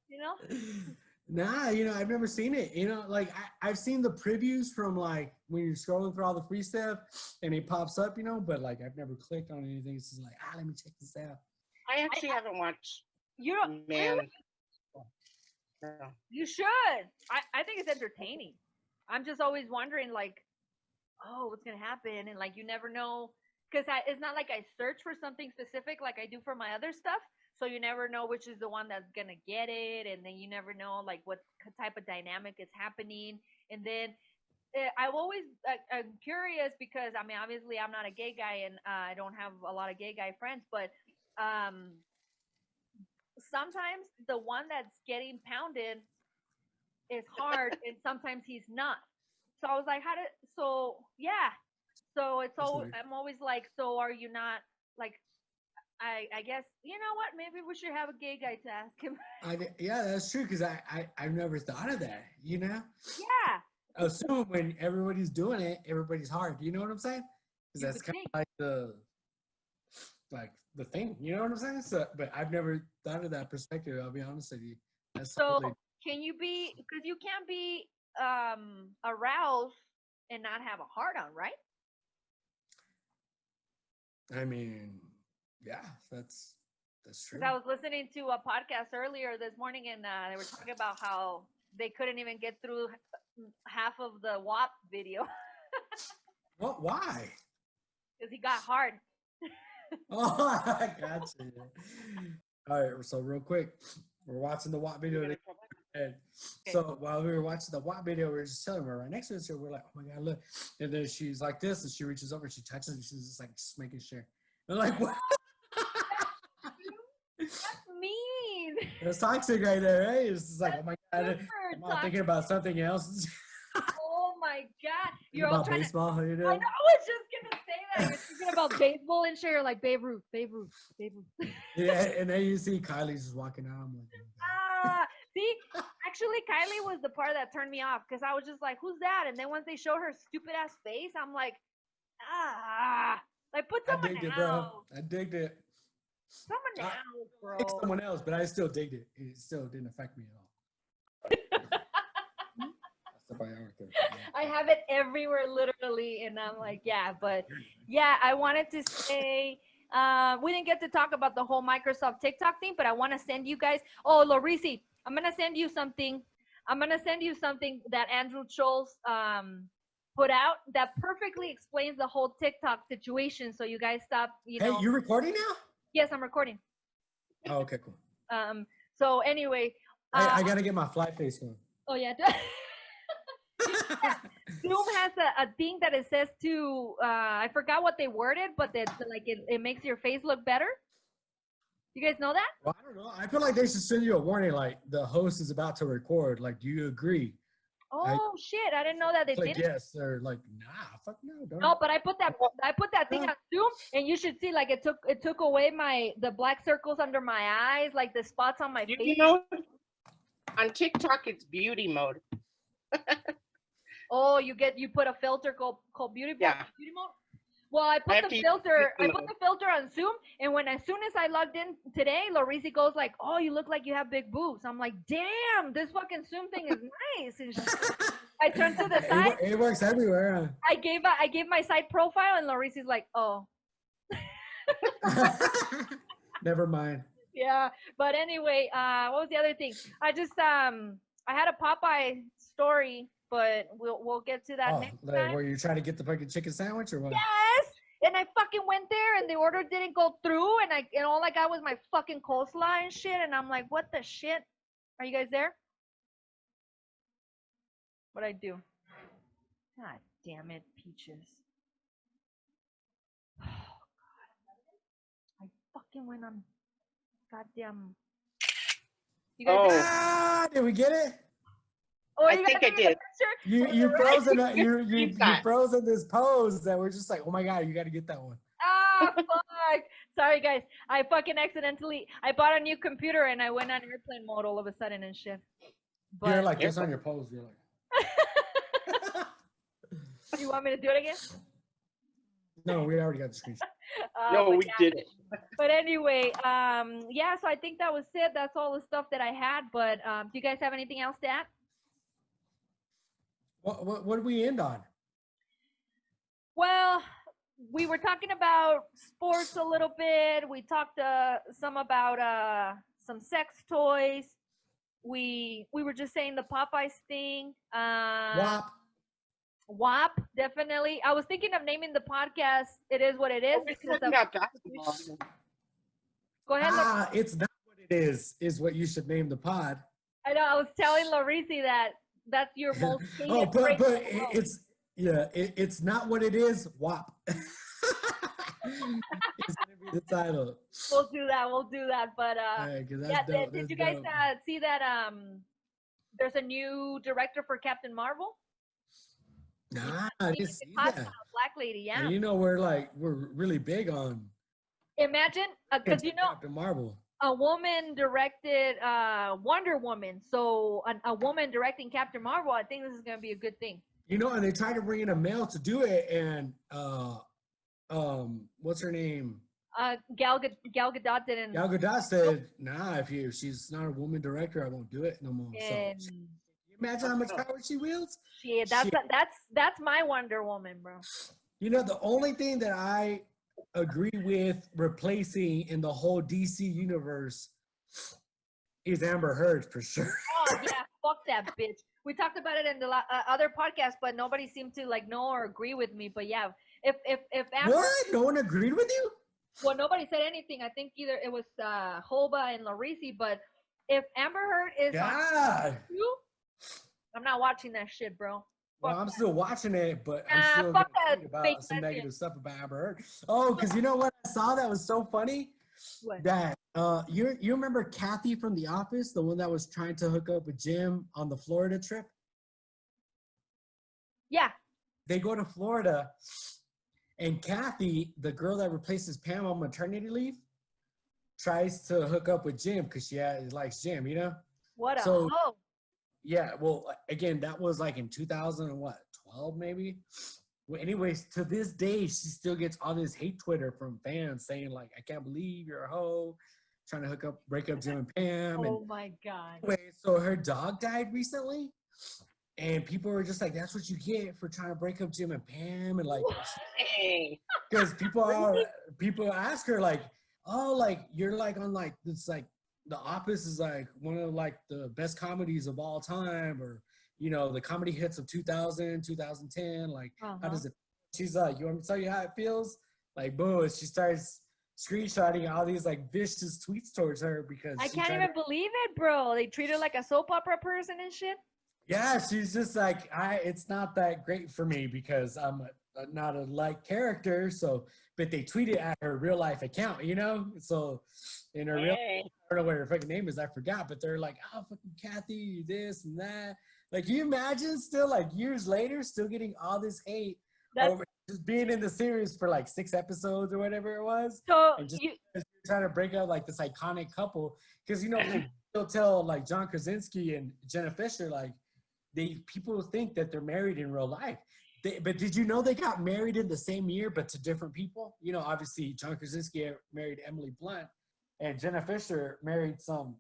you know?
Nah, I've never seen it. Like I've seen the previews from like when you're scrolling through all the free stuff and it pops up, but like I've never clicked on anything. It's just like, let me check this out.
I actually haven't watched
You don't
Man.
really?
No.
You should. I think it's entertaining. I'm just always wondering, like, oh, what's gonna happen, and like you never know, because it's not like I search for something specific like I do for my other stuff. So you never know which is the one that's gonna get it, and then you never know like what type of dynamic is happening, and then. I'm curious because I mean obviously I'm not a gay guy and I don't have a lot of gay guy friends, but sometimes the one that's getting pounded is hard and sometimes he's not. So I was like, so yeah. So I'm always like, so are you not like, I guess, you know what? Maybe we should have a gay guy to ask him.
Yeah, that's true because I've never thought of that.
Yeah.
I assume when everybody's doing it, everybody's hard. You know what I'm saying? Because that's kind of like the thing. You know what I'm saying? So, but I've never thought of that perspective. I'll be honest with you. That's
So
totally.
can you be, because you can't be aroused and not have a heart on, right?
I mean, yeah, that's true.
Because I was listening to a podcast earlier this morning, and they were talking about how they couldn't even get through half of the WAP video
What? Why?
because he got hard.
Oh, I got you. All right, so real quick, we're watching the WAP video. And so while we were watching the WAP video, we were just telling her right next to us, so we're like, oh my God, look. And then she's like this, and she reaches over, she touches, and she's just like, just making sure. And like, what?
That's mean.
It's toxic right there, right? It's just like, oh my God, I'm not thinking about something else.
Oh my God. You're
about
all trying
baseball,
to, I know, I was just going to say that. You're thinking about baseball and shit. You're like, Babe Ruth.
Yeah, and then you see Kylie just walking out. I'm like,
See, actually, Kylie was the part that turned me off because I was just like, who's that? And then once they showed her stupid ass face, I'm like, like put someone
I digged
else.
it, bro. I digged it.
Someone else, bro.
I picked someone else, but I still digged it. It still didn't affect me at all. That's the biography.
I have it everywhere, literally, and I'm like, yeah, but yeah, I wanted to say we didn't get to talk about the whole Microsoft TikTok thing, but I want to send you guys. Oh, Lorisi, I'm gonna send you something. I'm gonna send you something that Andrew Scholes put out that perfectly explains the whole TikTok situation. So you guys stop.
Hey, you recording now?
Yes, I'm recording.
Oh, okay, cool.
So anyway.
I gotta get my fly face on.
Oh yeah. Zoom has a thing that it says to I forgot what they worded, but that like it makes your face look better. You guys know that?
Well, I don't know. I feel like they should send you a warning, like the host is about to record. Like, do you agree?
Oh shit! I didn't know that they
like,
did.
Yes, or like, nah, fuck no, don't.
No, but I put that thing on Zoom, and you should see like it took away the black circles under my eyes, like the spots on my face.
You know, on TikTok it's beauty mode.
Oh, you put a filter called beauty mode. Well, I put the filter on Zoom, and as soon as I logged in today, Lorisi goes like, "Oh, you look like you have big boobs." I'm like, "Damn, this fucking Zoom thing is nice." And I turned to the side.
It works everywhere.
I gave my side profile, and Lorisi's like, "Oh."
Never mind.
Yeah, but anyway, what was the other thing? I just I had a Popeye story, but we'll get to that next time.
Were you trying to get the fucking chicken sandwich or what?
Yes, and I fucking went there, and the order didn't go through, and all I got was my fucking coleslaw and shit, and I'm like, what the shit? Are you guys there? What'd I do? God damn it, Peaches. I fucking went on goddamn. You guys.
Oh,
Ah, did we get it?
Oh,
I
you
think
guys
I
see the
did.
picture?
You frozen you
Screenshot.
frozen this pose that we're just like, oh my god, you got to get that one.
Ah, fuck. Sorry, guys. I fucking accidentally. I bought a new computer and I went on airplane mode all of a sudden and shit.
You're
But
like this on your pose. You're like,
you want me to do it again?
no, we already got the screenshot.
No,
But
we
yeah.
did it.
But anyway, yeah. So I think that was it. That's all the stuff that I had. But do you guys have anything else to add?
What did we end on?
Well, we were talking about sports a little bit. We talked some about some sex toys. We were just saying the Popeyes thing.
WAP.
WAP, definitely. I was thinking of naming the podcast "It Is What It Is"
We're
because
talking
of.
about basketball.
Go ahead.
Ah, it's not what it is what you should name the pod.
I know. I was telling Larisi that that's your most hated
Oh,
phrase
but
in the world.
it's not what it is. WAP. It's gonna be the title.
We'll do that. We'll do that. But
Yeah, 'cause that's
yeah.
dope.
Did
That's
you guys
dope.
see that? There's a new director for Captain Marvel.
Nah, I didn't see
Hot
that.
black lady. Yeah.
And you know we're really big on
Imagine, because you know,
Captain Marvel.
a woman directed Wonder Woman, so a woman directing Captain Marvel. I think this is gonna be a good thing.
You know, and they tried to bring in a male to do it, and what's her name?
Gal Gadot didn't.
Gal Gadot said, "Nah, if she's not a woman director, I won't do it no more." So,
And
can you imagine how much power she wields?
shit, that's my Wonder Woman, bro.
You know, the only thing that I agree with replacing in the whole DC universe is Amber Heard for sure.
Oh yeah, fuck that bitch. We talked about it in the other podcast, but nobody seemed to like know or agree with me. But yeah, if Amber,
What? No one agreed with you?
well, nobody said anything. I think either it was Holba and Larisi, but if Amber Heard is on
God.
you, I'm not watching that shit, bro.
Well, I'm still watching it, but I'm still
fuck
gonna
that
tweet
fake
about some
lesbian.
negative stuff about Amber Heard. Oh, because you know what I saw that was so funny?
What?
That you remember Kathy from The Office, the one that was trying to hook up with Jim on the Florida trip?
Yeah.
They go to Florida, and Kathy, the girl that replaces Pam on maternity leave, tries to hook up with Jim because she likes Jim, you know?
What a
So-
hoe.
Yeah, well, again, that was like in 2012 maybe. Well, anyways, to this day, she still gets all this hate Twitter from fans saying like, "I can't believe you're a hoe, trying to break up Jim and Pam."
Oh
And
my god.
anyway, so her dog died recently, and people were just like, "That's what you get for trying to break up Jim and Pam," and like,
Dang.
because people ask her like, "Oh, like you're like on like this like The Office is like one of like the best comedies of all time, or you know the comedy hits of 2000, 2010. Like, how does it?" She's like, "You want me to tell you how it feels?" Like, boom, she starts screenshotting all these like vicious tweets towards her because
I
she
can't
tried
even believe it, bro. They treat her like a soap opera person and shit.
Yeah, she's just like, it's not that great for me because I'm not a like character. So, but they tweeted at her real life account, you know? So, in her real, I don't know what her fucking name is, I forgot, but they're like, "Oh, fucking Kathy, this and that." Like, can you imagine still, like, years later, still getting all this hate over just being in the series for like 6 episodes or whatever it was?
So
And just
you,
trying to break up like this iconic couple. Because, you know, people still tell like John Krasinski and Jenna Fisher, like, people think that they're married in real life. But did you know they got married in the same year, but to different people? You know, obviously John Krasinski married Emily Blunt, and Jenna Fisher married some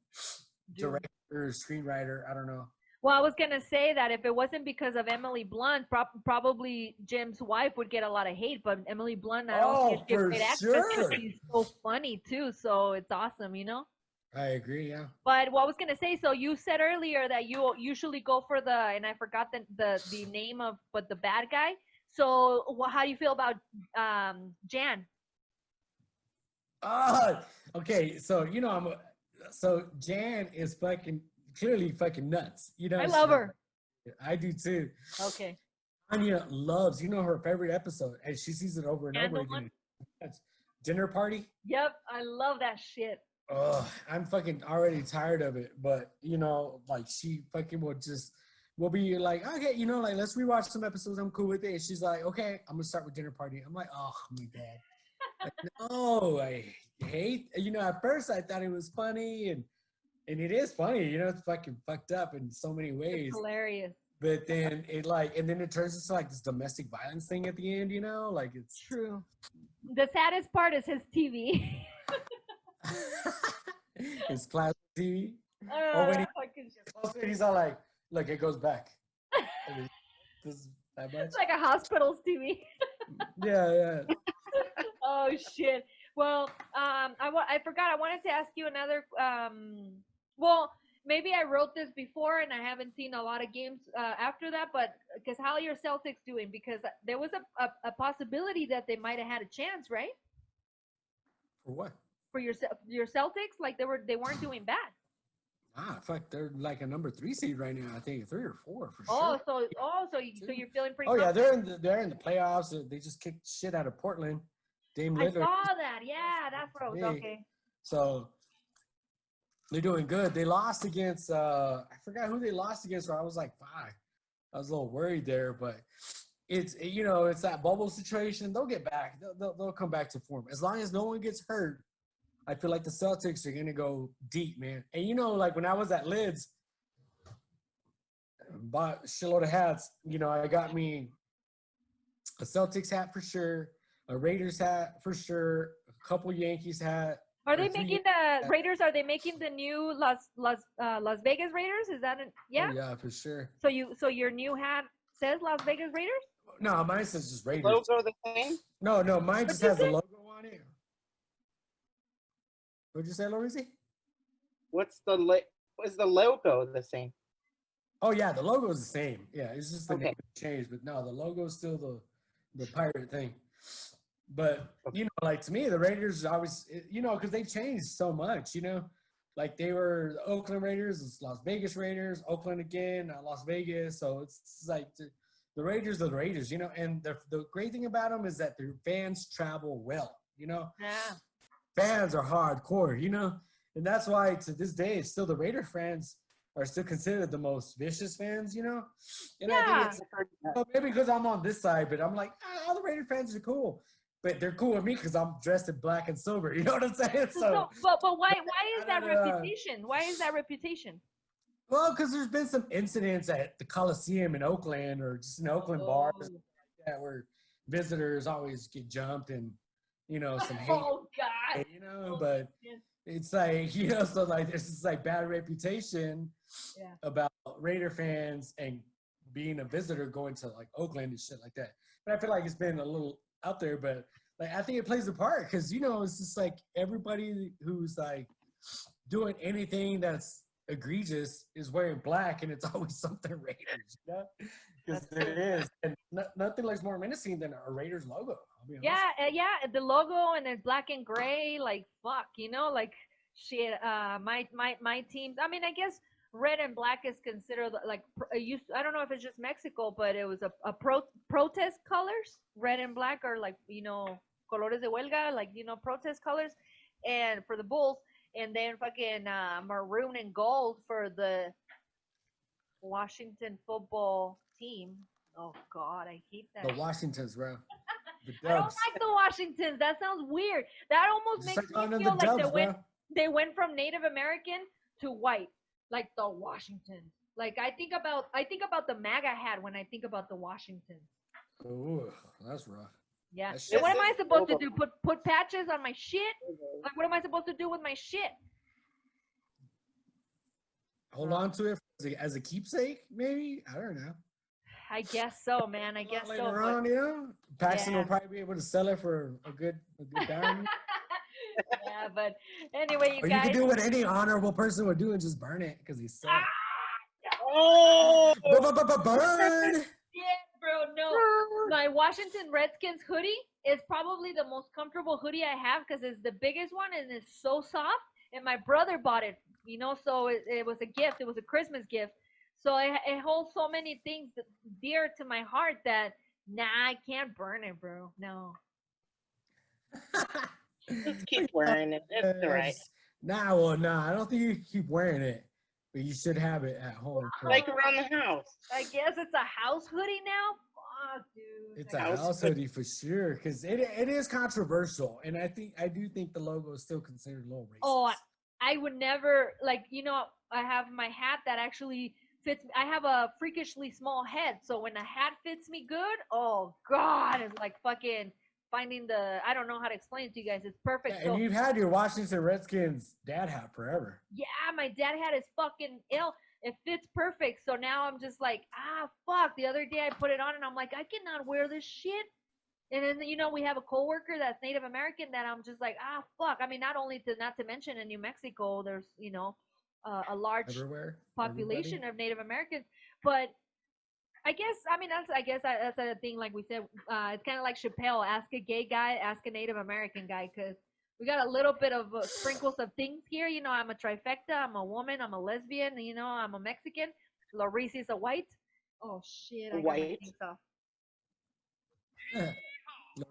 director, screenwriter. I don't know.
well, I was gonna say that if it wasn't because of Emily Blunt, probably Jim's wife would get a lot of hate. But Emily Blunt, not only is she a
for
great actress,
sure.
she's so funny too. So it's awesome, you know.
I agree. Yeah.
But what I was gonna say, so you said earlier that you usually go for and I forgot the name of, but the bad guy. So how do you feel about Jan?
Okay. So you know so Jan is clearly fucking nuts. You know,
I love her.
I do too.
Okay.
Anya loves, her favorite episode, and she sees it over and over
Candle
again.
one?
That's Dinner Party.
Yep, I love that shit.
Oh, I'm fucking already tired of it. But like she fucking will be like, okay, like let's rewatch some episodes. I'm cool with it. And she's like, okay, I'm gonna start with Dinner Party. I'm like, oh my god. Like, no, I hate. At first I thought it was funny, and it is funny. It's fucking fucked up in so many
It's
ways.
hilarious.
But then it turns into like this domestic violence thing at the end. Like it's
True. The saddest part is his TV.
His class TV.
Oh,
when he
that fucking
gets close to it, he's all like, look, it goes back. This is that much?
It's like a hospital's TV.
Yeah.
Oh shit. Well, I forgot. I wanted to ask you another. Well, maybe I wrote this before, and I haven't seen a lot of games after that. But because how are your Celtics doing? Because there was a possibility that they might have had a chance, right?
For what?
For your Celtics, like they weren't doing bad.
Fuck, they're like a number 3 seed right now. I think 3 or 4 for
Oh,
sure.
so you're feeling pretty.
Oh yeah,
confident?
they're in the playoffs. They just kicked shit out of Portland. Dame
I
Lillard.
saw that. Yeah, that's what I was okay.
So they're doing good. They lost against I forgot who they lost against. Or I was like 5. I was a little worried there, but it's it's that bubble situation. They'll get back. They'll come back to form as long as no one gets hurt. I feel like the Celtics are gonna go deep, man. And like when I was at Lids, bought a shitload of hats. I got me a Celtics hat for sure, a Raiders hat for sure, a couple Yankees hat.
Are they making the Raiders? Are they making the new Las Vegas Raiders? Is that yeah?
Oh, yeah, for sure.
So your new hat says Las Vegas Raiders?
No, mine says just Raiders.
Logo the same?
No, mine just has the logo on it. What'd you say, Lorisi?
Is the logo the same?
Oh yeah, the logo is the same. Yeah, it's just the
Okay.
name changed, but no, the logo is still the pirate thing. But like to me, the Raiders always, because they've changed so much. Like they were the Oakland Raiders, it's Las Vegas Raiders, Oakland again, Las Vegas. So it's like the Raiders are the Raiders, And the great thing about them is that their fans travel well,
Yeah.
Fans are hardcore, and that's why to this day, it's still the Raider fans are still considered the most vicious fans, And I think it's maybe because I'm on this side, but I'm like, all the Raider fans are cool, but they're cool with me because I'm dressed in black and silver. You know what I'm saying? So,
but why is that reputation? Why is that reputation?
Well, because there's been some incidents at the Coliseum in Oakland or just in Oakland bars like that where visitors always get jumped and some hate.
Oh God.
But it's like so like there's this like bad reputation about Raider fans and being a visitor going to like Oakland and shit like that. But I feel like it's been a little out there, but like I think it plays a part because it's just like everybody who's like doing anything that's egregious is wearing black, and it's always something Raiders, because it is, and nothing looks more menacing than a Raiders logo. I'll be honest.
Yeah, the logo and it's black and gray, like fuck, like shit. My teams. I mean, I guess red and black is considered like I don't know if it's just Mexico, but it was a protest colors. Red and black are like colores de huelga, like protest colors, and for the Bulls. And then fucking maroon and gold for the Washington football team. Oh God, I hate that.
The Washingtons, bro. The
I don't
Dubs.
like the Washingtons. That sounds weird. That almost
Just
makes
like
me
on
feel
the
like
Dubs,
they went from Native American to white, like the Washingtons. Like I think about the MAGA hat when I think about the Washingtons.
Oh, that's rough.
Yeah.
That's
And what am I
This is
supposed to
logo.
do? Put patches on my shit? Like what am I supposed to do with my shit?
Hold on to it as a keepsake, maybe. I don't know.
I guess so, man. I guess so.
Later on, Paxton will probably be able to sell it for a good value.
Yeah, but anyway,
Or you
guys.
can do what any honorable person would do and just burn it because he's sad.
Oh!
Burn!
Yeah, bro, no. My Washington Redskins hoodie is probably the most comfortable hoodie I have because it's the biggest one and it's so soft. And my brother bought it, so it was a gift. It was a Christmas gift. So it holds so many things dear to my heart that I can't burn it, bro. No.
Just keep wearing it. It's all right.
Nah, I don't think you keep wearing it, but you should have it at home.
Like around the house.
I guess it's a house hoodie now. Fuck, dude.
It's a house hoodie for sure, because it is controversial, and I do think the logo is still considered a little racist.
Oh, I would never I have my hat that actually fits. I have a freakishly small head, so when a hat fits me good, oh god, it's like fucking finding I don't know how to explain it to you guys. It's perfect.
Yeah, and you've had your Washington Redskins dad hat forever.
Yeah, my dad hat is fucking ill. It fits perfect. So now I'm just like, fuck. The other day I put it on and I'm like, I cannot wear this shit. And then we have a coworker that's Native American that I'm just like, fuck. I mean, not to mention in New Mexico, there's a large population of Native Americans, but I guess that's a thing. Like we said, it's kind of like Chappelle: ask a gay guy, ask a Native American guy, because we got a little bit of sprinkles of things here. I'm a trifecta. I'm a woman. I'm a lesbian. I'm a Mexican. Larice is a white. Oh shit! I got my things off.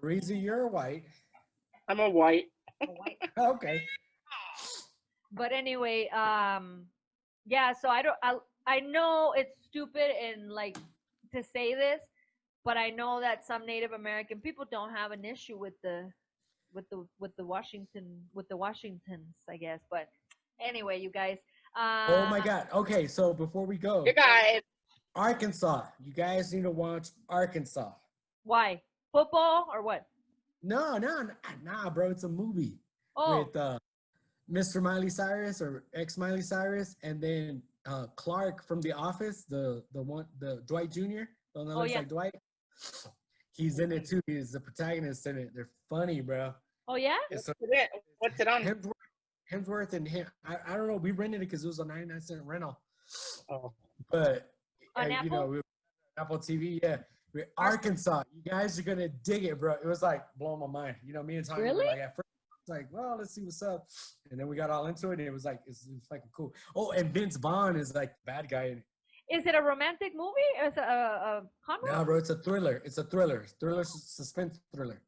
Larice, you're white.
I'm a white.
Okay.
But anyway, yeah. So I know it's stupid and like to say this, but I know that some Native American people don't have an issue with the Washingtons, I guess. But anyway, you guys.
Oh my God. Okay, so before we go,
you guys,
Arkansas. You guys need to watch Arkansas.
Why? Football or what?
No, bro. It's a movie with Mr. Miley Cyrus or ex Miley Cyrus, and then Clark from The Office, the Dwight Jr. The one that looks like Dwight. He's in it too. He's the protagonist in it. They're funny, bro.
Oh yeah.
What's it on?
Hemsworth and him. I don't know. We rented it because it was a 99-cent rental.
Oh.
But
on Apple?
Apple TV, yeah. Arkansas, you guys are gonna dig it, bro. It was like blowing my mind. Me and Tommy were like at first, like, well, let's see what's up, and then we got all into it, and it was like it's fucking cool. Oh, and Vince Vaughn is like the bad guy in it.
Is it a romantic movie? Or is it a comedy?
No, bro, it's a thriller. It's a thriller, suspense thriller.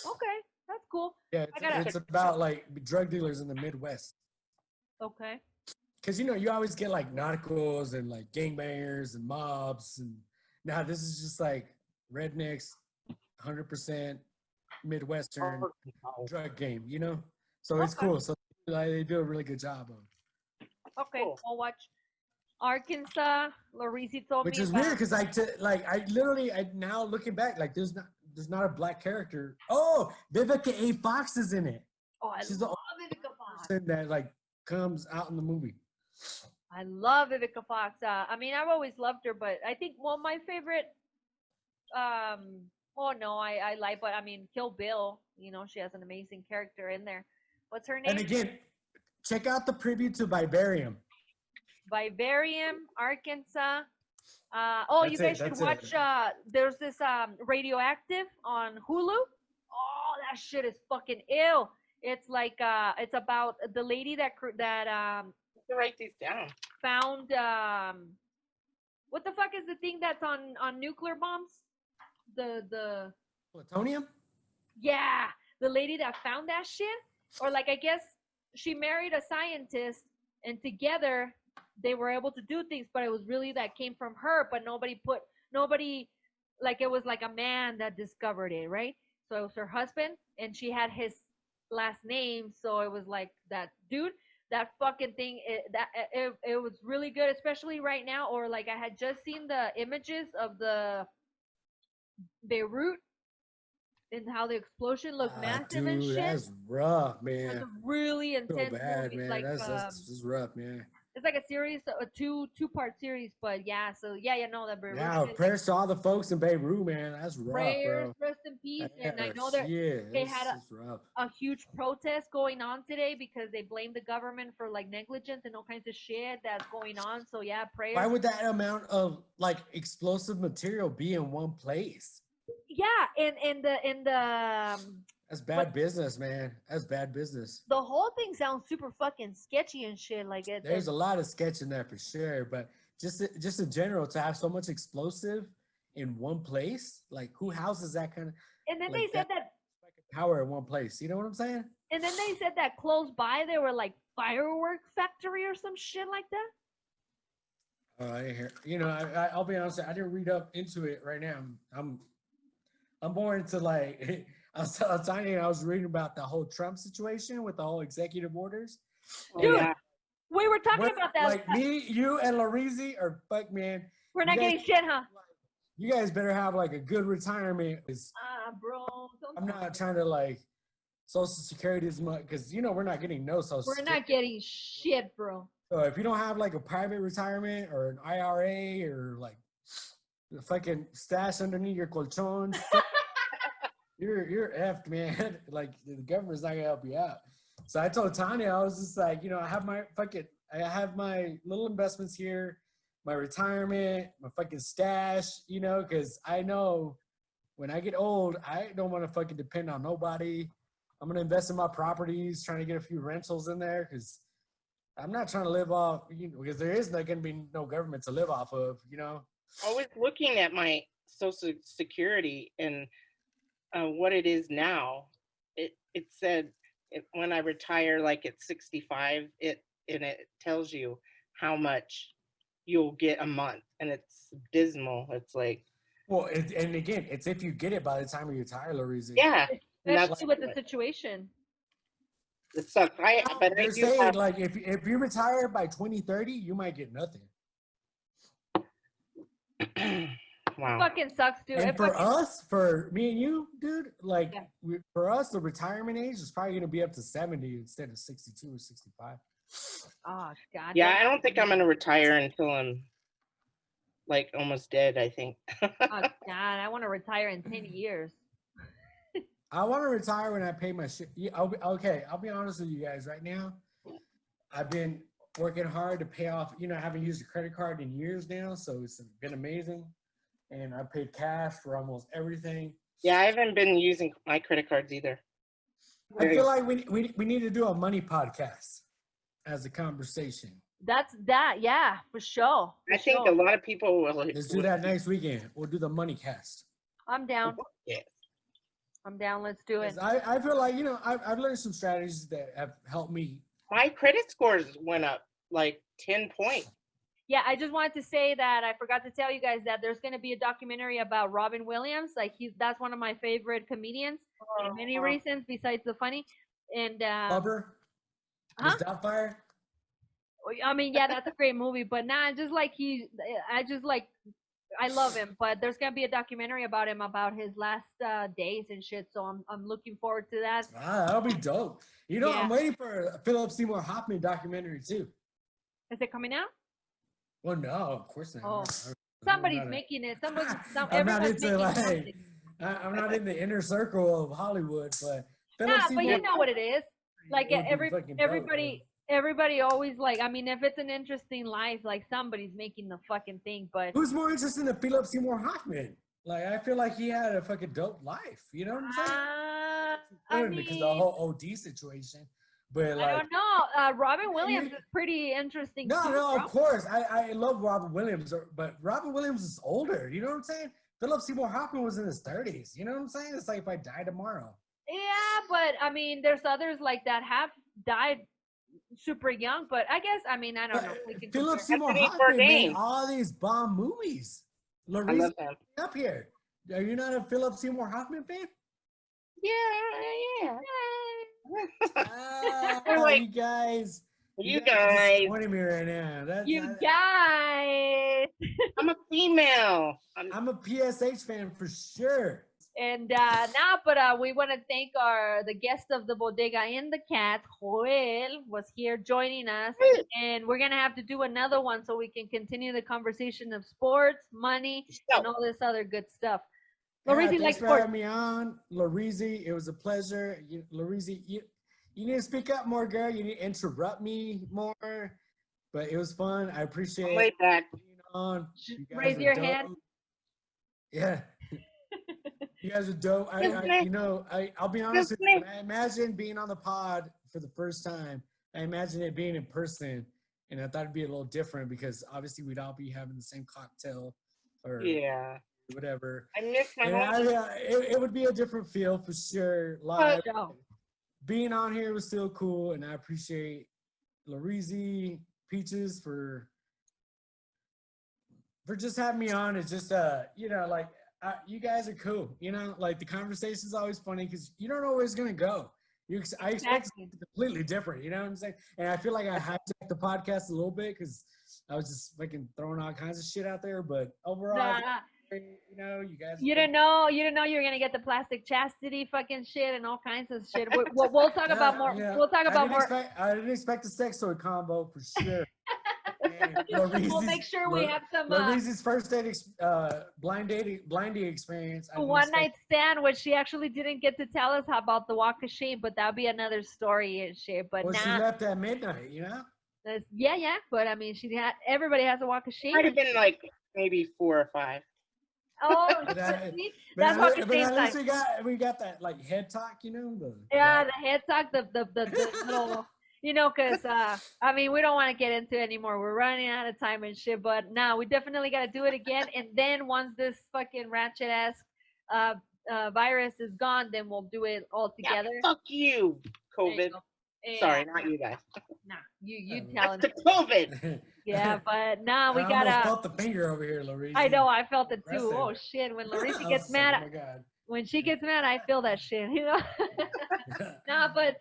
Okay, that's cool.
Yeah, it's about like drug dealers in the Midwest.
Okay.
Because you always get like narcos and like gangbangers and mobs, and now this is just like rednecks, 100% Midwestern drug game, So it's cool. So they do a really good job of.
Okay, I'll watch Arkansas. Larice told me.
Which is weird because I literally now looking back, like there's not a black character. Oh, Vivica A. Fox is in it.
Oh,
She's
love Vivica Fox.
Person that like comes out in the movie.
I love Vivica Fox. I mean, I've always loved her, but I think my favorite. Oh no, I like, but I mean, Kill Bill. She has an amazing character in there. What's her name?
And again, check out the preview to Vivarium.
Vivarium, Arkansas. You guys should watch. There's this Radioactive on Hulu. Oh, that shit is fucking ill. It's like it's about the lady that
write these down.
Found what the fuck is the thing that's on nuclear bombs? The
plutonium?
Yeah, the lady that found that shit, or like I guess she married a scientist, and together they were able to do things, but it was really that came from her, but nobody like it was like a man that discovered it, right? So it was her husband, and she had his last name, so it was like that dude. That fucking thing, it was really good, especially right now. Or like I had just seen the images of the Beirut and how the explosion looked massive and shit.
That's rough, man.
It was a really intense
bad,
movie.
Man.
Like,
that's rough, man.
It's like a series, a two-part series, but yeah. So that Beirut.
Yeah, prayers to all the folks in Beirut, man. That's rough,
prayers,
bro.
rest in peace. And I know that they had a huge protest going on today because they blamed the government for like negligence and all kinds of shit that's going on. So yeah, prayers.
Why would that amount of like explosive material be in one place?
Yeah, in the
that's bad business, man. That's bad business.
The whole thing sounds super fucking sketchy and shit. Like
there's a lot of sketch in there for sure, but just in general, to have so much explosive in one place, like who houses that kind of
And then
like
they said that,
power in one place? You know what I'm saying?
and then they said that close by there were like firework factory or some shit like that.
I didn't hear. You know, I'll be honest. I didn't read up into it right now. I'm more into like I was telling you, I was reading about the whole Trump situation with the whole executive orders.
Oh,
Dude,
yeah.
we were talking
We're,
about that.
like me, you, and Larizi are fuck, man.
We're
you
not
guys-
getting shit, huh?
You guys better have like a good retirement. 'Cause
Bro.
I'm not trying to like Social Security as much because you know we're not getting no Social
We're
Security.
not getting shit, bro.
So if you don't have like a private retirement or an IRA or like the fucking stash underneath your colchon, you're effed, man. Like the government's not gonna help you out. So I told Tanya, I was just like, you know, I have my little investments here, my retirement, my fucking stash, you know, because I know when I get old, I don't want to fucking depend on nobody. I'm gonna invest in my properties, trying to get a few rentals in there because I'm not trying to live off, you know, because there is not going to be no government to live off of, you know.
I was looking at my Social Security and what it is now. It said when I retire, like at 65, it tells you how much you'll get a month, and it's dismal. It's like,
Well, and again, it's if you get it by the time you retire, Larizi.
yeah, and that's
Especially with the situation.
it sucks. But I
They're
do
saying
have,
like if you retire by 2030, you might get nothing.
wow.
Fucking sucks, dude.
And
It
for
fucking-
us, for me and you, dude, like
Yeah.
for us, the retirement age is probably going to be up to 70 instead of 62 or 65.
Oh god.
Yeah, I don't think I'm gonna retire until I'm like almost dead. I think.
Oh god, I want to retire in 10 years.
I want to retire when I pay my shit. Yeah, I'll be honest with you guys right now. I've been working hard to pay off. You know, I haven't used a credit card in years now, so it's been amazing. And I paid cash for almost everything.
Yeah, I haven't been using my credit cards either.
I feel like we need to do a money podcast as a conversation.
That's that, yeah, for sure.
I think a lot of people will.
Let's do that next weekend. We'll do the money cast.
I'm down.
Yeah.
I'm down. Let's do it.
'Cause I feel like, you know, I've learned some strategies that have helped me.
My credit scores went up like 10 points.
Yeah, I just wanted to say that I forgot to tell you guys that there's going to be a documentary about Robin Williams. Like that's one of my favorite comedians for many reasons besides the funny. And
Flubber,
huh?
Miss Doubtfire.
I mean, yeah, that's a great movie, but I love him. But there's gonna be a documentary about him, about his last days and shit. So I'm looking forward to that.
Ah, that'll be dope. You know,
Yeah.
I'm waiting for a Philip Seymour Hoffman documentary too.
Is it coming out?
Well, no, of course not.
Oh.
I'm
Somebody's
not a-
making it.
I'm not
Everyone's
into
making
like
something.
I'm not in the inner circle of Hollywood, but Philip
Nah, but
Seymour
you know what it is. Like
it would be fucking dope,
everybody always like. I mean, if it's an interesting life, like somebody's making the fucking thing. But
Who's more interested in Philip Seymour Hoffman? Like, I feel like he had a fucking dope life. You know what I'm saying?
I
Because
mean,
the whole OD situation. But like,
I don't know. Robin Williams is pretty interesting.
no,
too,
no,
bro.
of course. I love Robin Williams, but Robin Williams is older. You know what I'm saying? Philip Seymour Hoffman was in his 30s. You know what I'm saying? It's like if I die tomorrow.
Yeah, but I mean, there's others like that have died super young. But I guess, I mean, I don't know. We can
Philip
compare.
Seymour
Anthony
Hoffman made
Bourdain.
all these bomb movies.
I
Larissa,
love them.
up here. Are you not a Philip Seymour Hoffman fan?
Yeah.
Ah,
Like,
you guys.
you
are
guys.
disappointing me right now.
You guys.
I'm a female.
I'm a PSH fan for sure.
And we want to thank the guest of the Bodega and the Cat, Joel, was here joining us, and we're gonna have to do another one so we can continue the conversation of sports, money, and all this other good stuff. Larizi
Thanks
likes
for
sports.
having me on, Larizi. It was a pleasure. Larizi, you need to speak up more, girl. You need to interrupt me more. But it was fun. I appreciate
Way back.
being on. You guys
Raise
are
your
dope.
hand.
Yeah. You guys are dope. I'll be honest with you. When I imagine being on the pod for the first time, I imagine it being in person. And I thought it'd be a little different because obviously we'd all be having the same cocktail or
Yeah.
whatever.
I miss my
And
home.
it would be a different feel for sure. Live. Being on here was still cool, and I appreciate Larizi, Peaches for just having me on. It's just you know, like you guys are cool. You know, like the conversation's always funny because you don't know where it's gonna go. I expect something completely different. You know what I'm saying? And I feel like I hijacked the podcast a little bit because I was just fucking throwing all kinds of shit out there. But overall, you know, you guys.
You didn't know you were gonna get the plastic chastity fucking shit and all kinds of shit. We'll talk about more.
Yeah,
We'll talk about more.
I didn't expect a sex toy combo for sure.
We'll make sure we have some
Larizi's first date blind dating experience.
one night stand, which she actually didn't get to tell us how about the walk of shame, but that'll be another story and shit. But
well,
now
she left at midnight, you know.
Yeah, but I mean, everybody has a walk of shame.
Might have been like maybe 4 or 5.
Oh,
that's walk of shame time. We got that like head talk, you know.
The head talk, the little. You know, because, I mean, we don't want to get into it anymore. We're running out of time and shit. But now we definitely got to do it again. And then once this fucking ratchet-ass virus is gone, then we'll do it all together.
Yeah, fuck you, COVID. Sorry, not you guys.
Nah, you telling
me. COVID.
Yeah, but now we got to.
I felt the finger over here, Larizi.
I know, I felt it too. Oh, shit. When Larizi gets mad.
Oh, my God.
When she gets mad, I feel that shit, you know? Nah, but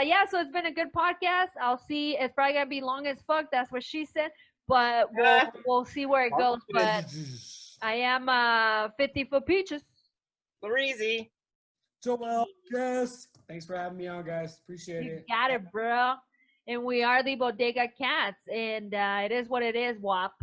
yeah, so it's been a good podcast. I'll see. It's probably going to be long as fuck. That's what she said. But we'll see where it goes. But I am 50 for Peaches.
Larizi.
Joel, yes. Thanks for having me on, guys. Appreciate it.
You got it, bro. And we are the Bodega Cats. And it is what it is, WAP.